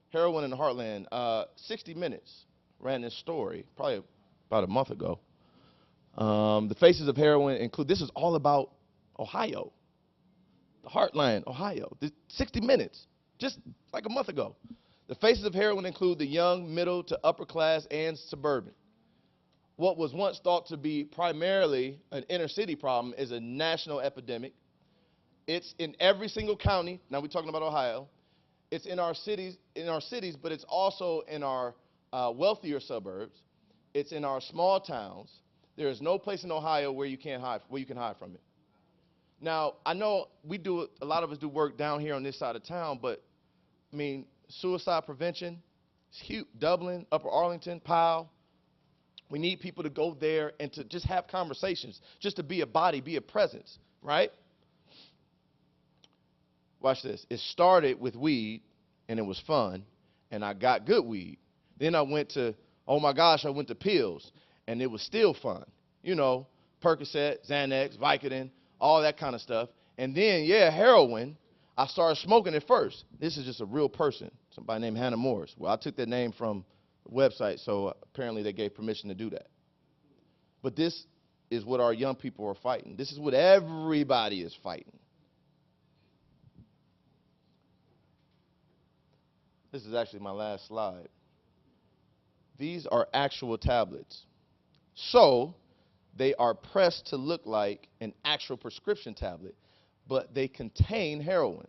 Heroin in the Heartland, 60 Minutes ran this story, probably about a month ago. The faces of heroin include, this is all about Ohio, the Heartland, Ohio. 60 Minutes, just like a month ago. The faces of heroin include the young, middle to upper class, and suburban. What was once thought to be primarily an inner city problem is a national epidemic. It's in every single county. Now we're talking about Ohio. It's in our cities, but it's also in our wealthier suburbs. It's in our small towns. There is no place in Ohio where you can hide from it. Now, I know a lot of us do work down here on this side of town, but I mean, suicide prevention, it's huge. Dublin, Upper Arlington, Powell. We need people to go there and to just have conversations, just to be a body, be a presence, right? Watch this. It started with weed, and it was fun, and I got good weed. Then I went to, oh my gosh, I went to pills, and it was still fun. You know, Percocet, Xanax, Vicodin, all that kind of stuff. And then, yeah, heroin. I started smoking it first. This is just a real person, somebody named Hannah Morris. Well, I took that name from the website, so apparently they gave permission to do that. But this is what our young people are fighting. This is what everybody is fighting. This is actually my last slide. These are actual tablets. So they are pressed to look like an actual prescription tablet, but they contain heroin.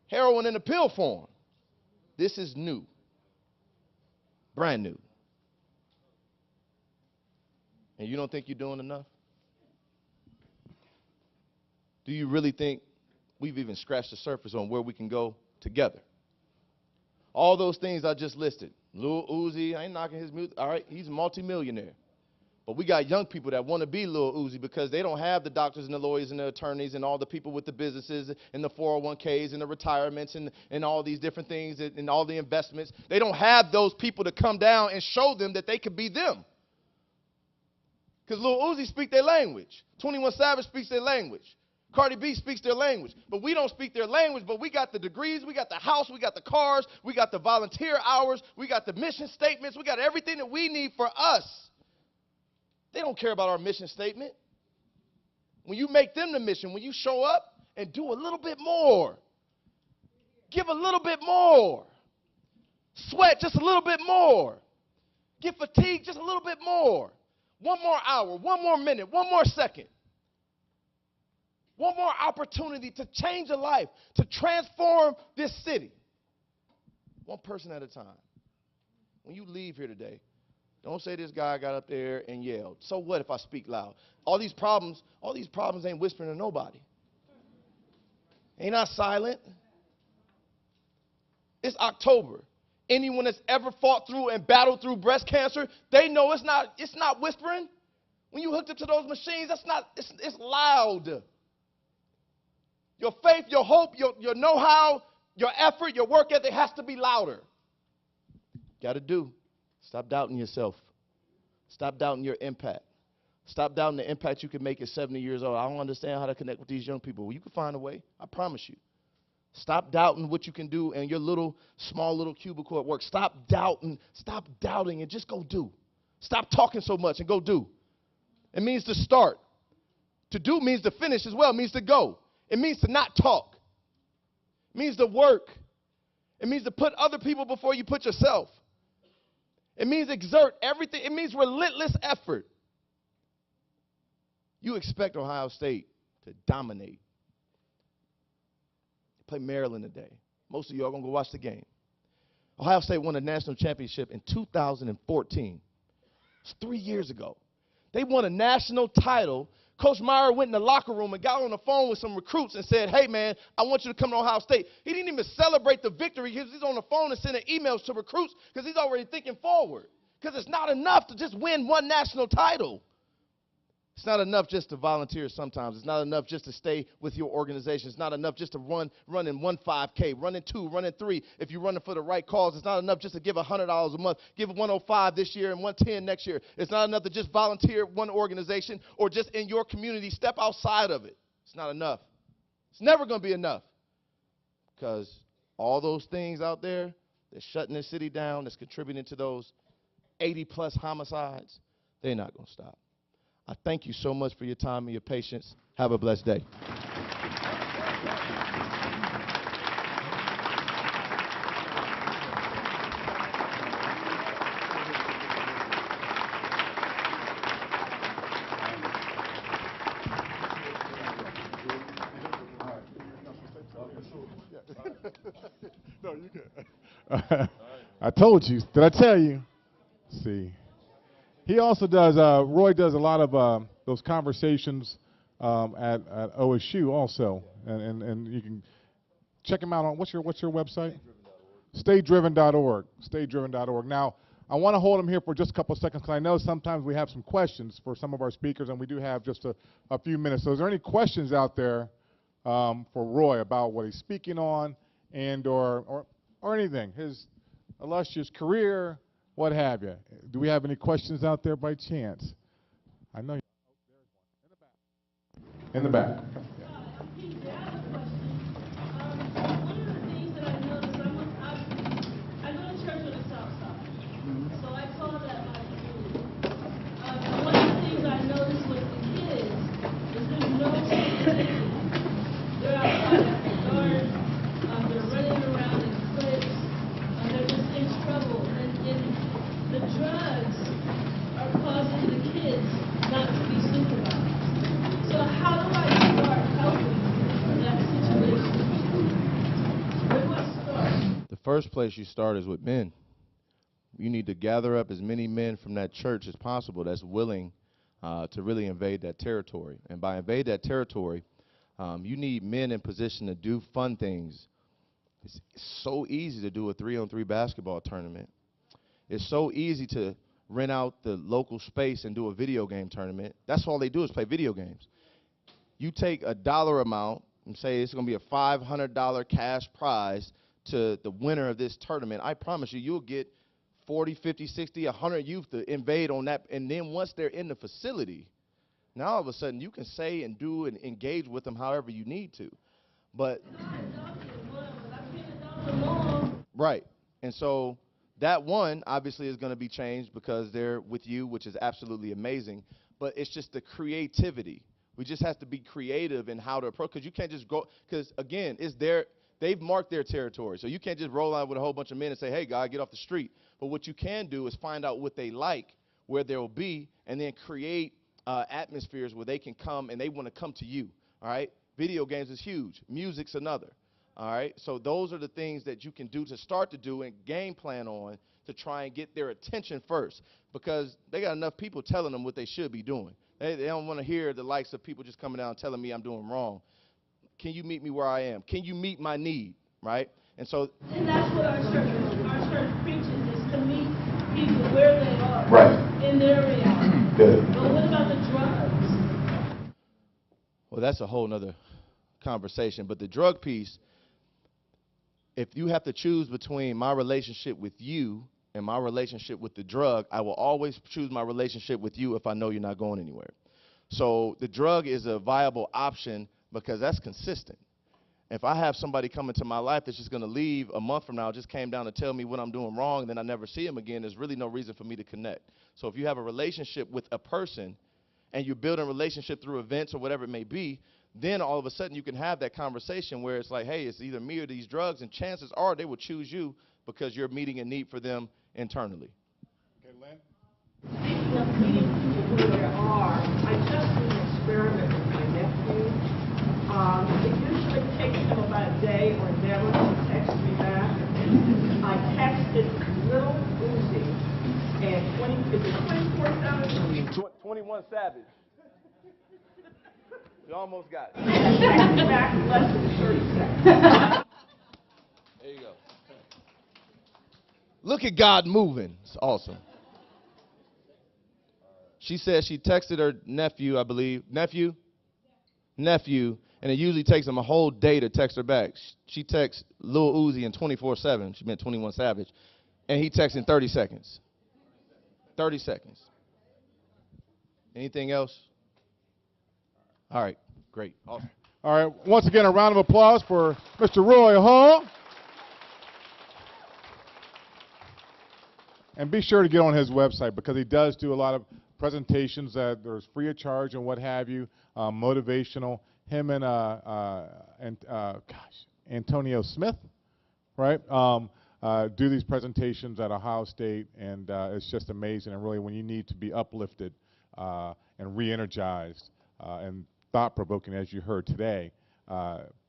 Heroin in a pill form. This is new. Brand new. And you don't think you're doing enough? Do you really think we've even scratched the surface on where we can go together? All those things I just listed. Lil Uzi, I ain't knocking his music. All right, he's a multimillionaire. But we got young people that want to be Lil Uzi because they don't have the doctors and the lawyers and the attorneys and all the people with the businesses and the 401ks and the retirements and all these different things and all the investments. They don't have those people to come down and show them that they could be them. Because Lil Uzi speaks their language. 21 Savage speaks their language. Cardi B speaks their language, but we don't speak their language, but we got the degrees, we got the house, we got the cars, we got the volunteer hours, we got the mission statements, we got everything that we need for us. They don't care about our mission statement. When you make them the mission, when you show up and do a little bit more, give a little bit more, sweat just a little bit more, get fatigued just a little bit more, one more hour, one more minute, one more second. One more opportunity to change a life, to transform this city. One person at a time. When you leave here today, don't say this guy got up there and yelled. So what if I speak loud? All these problems ain't whispering to nobody. Ain't I silent? It's October. Anyone that's ever fought through and battled through breast cancer, they know it's not whispering. When you hooked up to those machines, it's loud. Your faith, your hope, your know-how, your effort, your work ethic has to be louder. Got to do. Stop doubting yourself. Stop doubting your impact. Stop doubting the impact you can make at 70 years old. I don't understand how to connect with these young people. Well, you can find a way. I promise you. Stop doubting what you can do in your small little cubicle at work. Stop doubting and just go do. Stop talking so much and go do. It means to start. To do means to finish as well. It means to go. It means to not talk. It means to work. It means to put other people before you put yourself. It means exert everything. It means relentless effort. You expect Ohio State to dominate. They play Maryland today. Most of you are going to go watch the game. Ohio State won a national championship in 2014. It's 3 years ago. They won a national title. Coach Meyer went in the locker room and got on the phone with some recruits and said, hey, man, I want you to come to Ohio State. He didn't even celebrate the victory. He's on the phone and sending emails to recruits because he's already thinking forward. Because it's not enough to just win one national title. It's not enough just to volunteer sometimes. It's not enough just to stay with your organization. It's not enough just to run in 1 5K, run in 2, run in 3. If you're running for the right cause, it's not enough just to give $100 a month. Give 105 this year and 110 next year. It's not enough to just volunteer at one organization or just in your community. Step outside of it. It's not enough. It's never going to be enough. Because all those things out there that's shutting the city down, that's contributing to those 80-plus homicides, they're not going to stop. I thank you so much for your time and your patience. Have a blessed day. No, you can. I told you. Did I tell you? See. He also does, Roy does a lot of those conversations at OSU also. And you can check him out on, what's your website? StayDriven.org. StayDriven.org. Now, I want to hold him here for just a couple of seconds because I know sometimes we have some questions for some of our speakers, and we do have just a few minutes. So is there any questions out there for Roy about what he's speaking on and or anything, his illustrious career, what have you? Do we have any questions out there by chance? I know. In the back. First place you start is with men. You need to gather up as many men from that church as possible that's willing to really invade that territory. And by invade that territory, you need men in position to do fun things. It's so easy to do a 3-on-3 basketball tournament. It's so easy to rent out the local space and do a video game tournament. That's all they do is play video games. You take a dollar amount and say it's going to be a $500 cash prize to the winner of this tournament. I promise you, you'll get 40, 50, 60, 100 youth to invade on that. And then once they're in the facility, now all of a sudden you can say and do and engage with them however you need to. But right. And so that one obviously is going to be changed because they're with you, which is absolutely amazing. But it's just the creativity. We just have to be creative in how to approach, because you can't just go, because again, it's their, they've marked their territory. So you can't just roll out with a whole bunch of men and say, hey, guy, get off the street. But what you can do is find out what they like, where they'll be, and then create atmospheres where they can come and they want to come to you, all right? Video games is huge. Music's another, all right? So those are the things that you can do to start to do and game plan on to try and get their attention first, because they got enough people telling them what they should be doing. They don't want to hear the likes of people just coming down and telling me I'm doing wrong. Can you meet me where I am? Can you meet my need, right? And so, and that's what our church preaches, is to meet people where they are, right, in their reality. Good. But what about the drugs? Well, that's a whole nother conversation. But the drug piece, if you have to choose between my relationship with you and my relationship with the drug, I will always choose my relationship with you if I know you're not going anywhere. So the drug is a viable option because that's consistent. If I have somebody come into my life that's just going to leave a month from now, just came down to tell me what I'm doing wrong, and then I never see him again, there's really no reason for me to connect. So if you have a relationship with a person and you're building a relationship through events or whatever it may be, then all of a sudden you can have that conversation where it's like, hey, it's either me or these drugs, and chances are they will choose you because you're meeting a need for them internally. Okay, Lynn? Speaking of meeting people where they are, I just did an experiment with my nephew. It usually takes him about a day or never to text me back. I texted Little Uzi and is it 24 Savage? 21 Savage. You almost got it. Texted back in less than 30 seconds. There you go. Look at God moving. It's awesome. She said she texted her nephew, I believe. Nephew, and it usually takes him a whole day to text her back. She texts Lil Uzi in 24/7. She meant 21 Savage. And he texts in 30 seconds. 30 seconds. Anything else? All right. Great. Awesome. All right. Once again, a round of applause for Mr. Roy Hall. And be sure to get on his website because he does do a lot of presentations that there's free of charge and what have you, motivational. Him and Antonio Smith, right? Do these presentations at Ohio State, and it's just amazing. And really, when you need to be uplifted and re-energized and thought-provoking, as you heard today,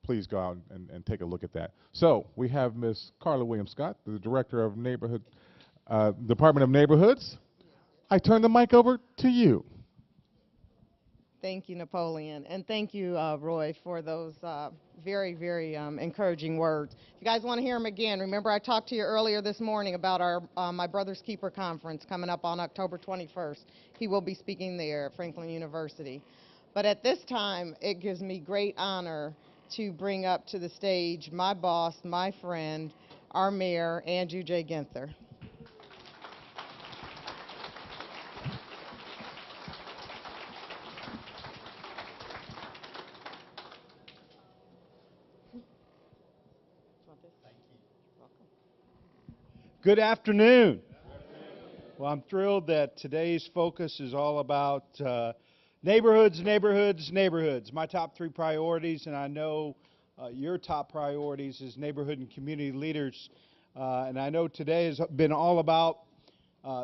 please go out and take a look at that. So we have Ms. Carla Williams-Scott, the Director of Department of Neighborhoods. I turn the mic over to you. Thank you, Napoleon, and thank you, Roy, for those very, very encouraging words. If you guys want to hear them again, remember I talked to you earlier this morning about our My Brother's Keeper conference coming up on October 21st. He will be speaking there at Franklin University. But at this time, it gives me great honor to bring up to the stage my boss, my friend, our mayor, Andrew J. Ginther. Good afternoon. Well, I'm thrilled that today's focus is all about neighborhoods, neighborhoods, neighborhoods. My top 3 priorities, and I know your top priorities is neighborhood and community leaders. And I know today has been all about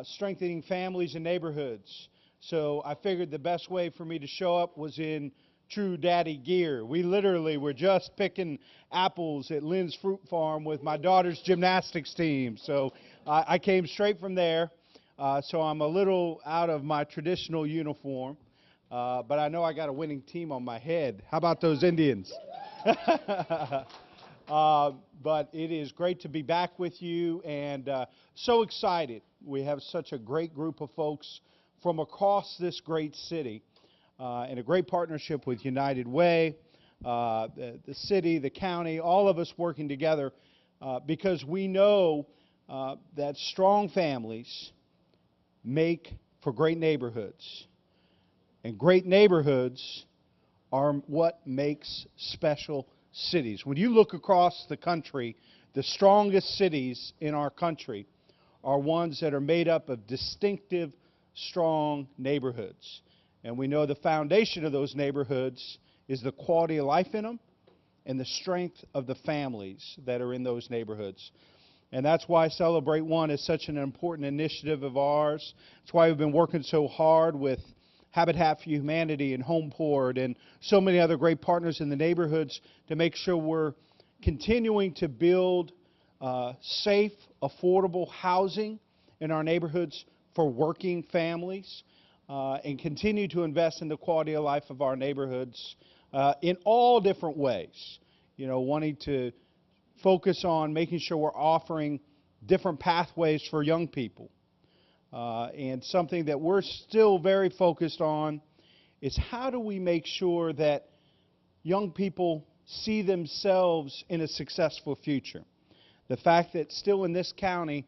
strengthening families and neighborhoods. So I figured the best way for me to show up was in true daddy gear. We literally were just picking apples at Lynn's Fruit Farm with my daughter's gymnastics team. So I came straight from there. So I'm a little out of my traditional uniform. But I know I got a winning team on my head. How about those Indians? But it is great to be back with you, and so excited. We have such a great group of folks from across this great city. And a great partnership with United Way, the city, the county, all of us working together because we know that strong families make for great neighborhoods. And great neighborhoods are what makes special cities. When you look across the country, the strongest cities in our country are ones that are made up of distinctive, strong neighborhoods. And we know the foundation of those neighborhoods is the quality of life in them and the strength of the families that are in those neighborhoods. And that's why Celebrate One is such an important initiative of ours. That's why we've been working so hard with Habitat for Humanity and Homeport and so many other great partners in the neighborhoods to make sure we're continuing to build safe, affordable housing in our neighborhoods for working families. And continue to invest in the quality of life of our neighborhoods in all different ways. You know, wanting to focus on making sure we're offering different pathways for young people. And something that we're still very focused on is how do we make sure that young people see themselves in a successful future. The fact that still in this county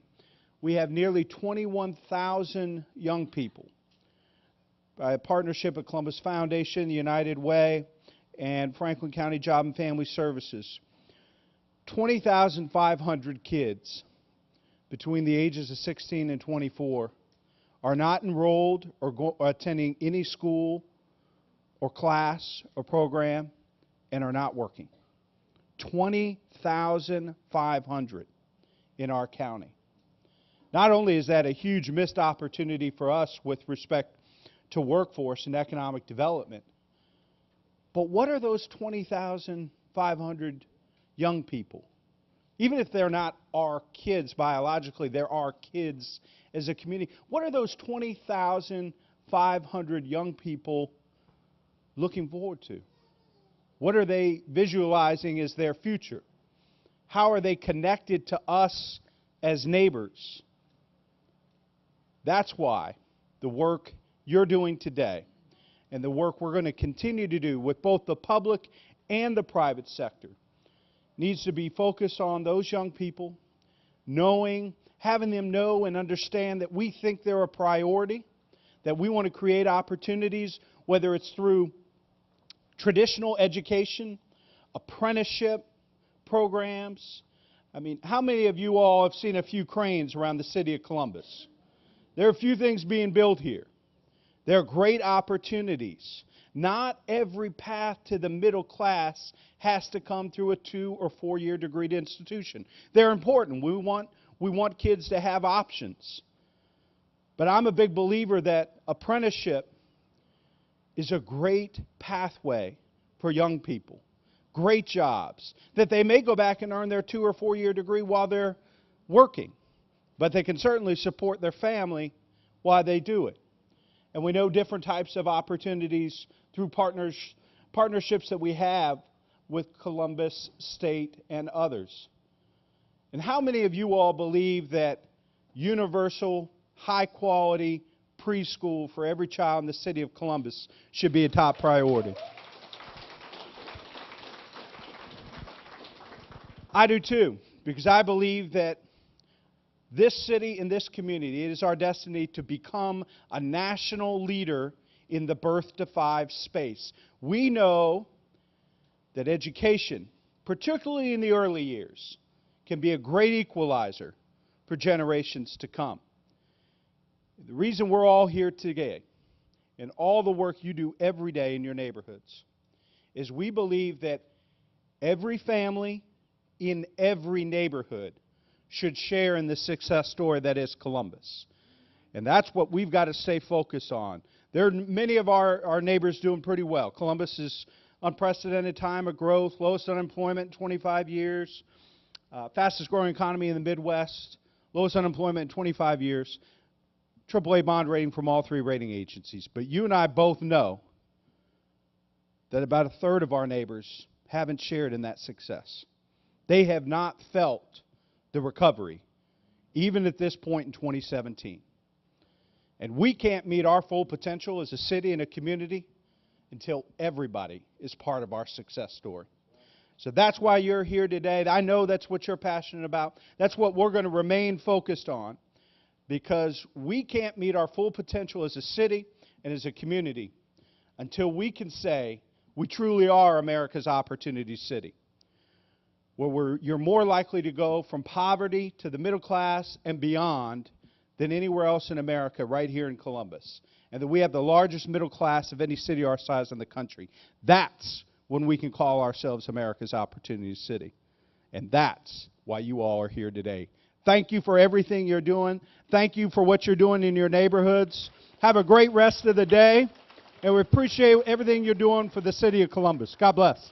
we have nearly 21,000 young people. By a partnership with Columbus Foundation, the United Way, and Franklin County Job and Family Services. 20,500 kids between the ages of 16 and 24 are not enrolled or attending any school or class or program and are not working. 20,500 in our county. Not only is that a huge missed opportunity for us with respect to workforce and economic development, but what are those 20,500 young people? Even if they're not our kids biologically, they're our kids as a community. What are those 20,500 young people looking forward to? What are they visualizing as their future? How are they connected to us as neighbors? That's why the work you're doing today and the work we're going to continue to do with both the public and the private sector needs to be focused on those young people, having them know and understand that we think they're a priority, that we want to create opportunities, whether it's through traditional education, apprenticeship programs. I mean, how many of you all have seen a few cranes around the city of Columbus? There are a few things being built here. There are great opportunities. Not every path to the middle class has to come through a 2- or 4-year degreed institution. They're important. We want kids to have options. But I'm a big believer that apprenticeship is a great pathway for young people great jobs, that they may go back and earn their 2 or 4 year degree while they're working, but they can certainly support their family while they do it. And we know different types of opportunities through partnerships that we have with Columbus State and others. And how many of you all believe that universal, high-quality preschool for every child in the city of Columbus should be a top priority? I do too, because I believe that this city and this community, it is our destiny to become a national leader in the birth to 5 space. We know that education, particularly in the early years, can be a great equalizer for generations to come. The reason we're all here today and all the work you do every day in your neighborhoods is we believe that every family in every neighborhood should share in the success story that is Columbus. And that's what we've got to stay focused on. There are many of our neighbors doing pretty well. Columbus is unprecedented time of growth, lowest unemployment in 25 years, fastest growing economy in the Midwest, lowest unemployment in 25 years, AAA bond rating from all 3 rating agencies. But you and I both know that about a third of our neighbors haven't shared in that success. They have not felt the recovery, even at this point in 2017. And we can't meet our full potential as a city and a community until everybody is part of our success story. So that's why you're here today. I know that's what you're passionate about. That's what we're going to remain focused on, because we can't meet our full potential as a city and as a community until we can say we truly are America's opportunity city, where you're more likely to go from poverty to the middle class and beyond than anywhere else in America, right here in Columbus. And that we have the largest middle class of any city our size in the country. That's when we can call ourselves America's opportunity city. And that's why you all are here today. Thank you for everything you're doing. Thank you for what you're doing in your neighborhoods. Have a great rest of the day. And we appreciate everything you're doing for the city of Columbus. God bless.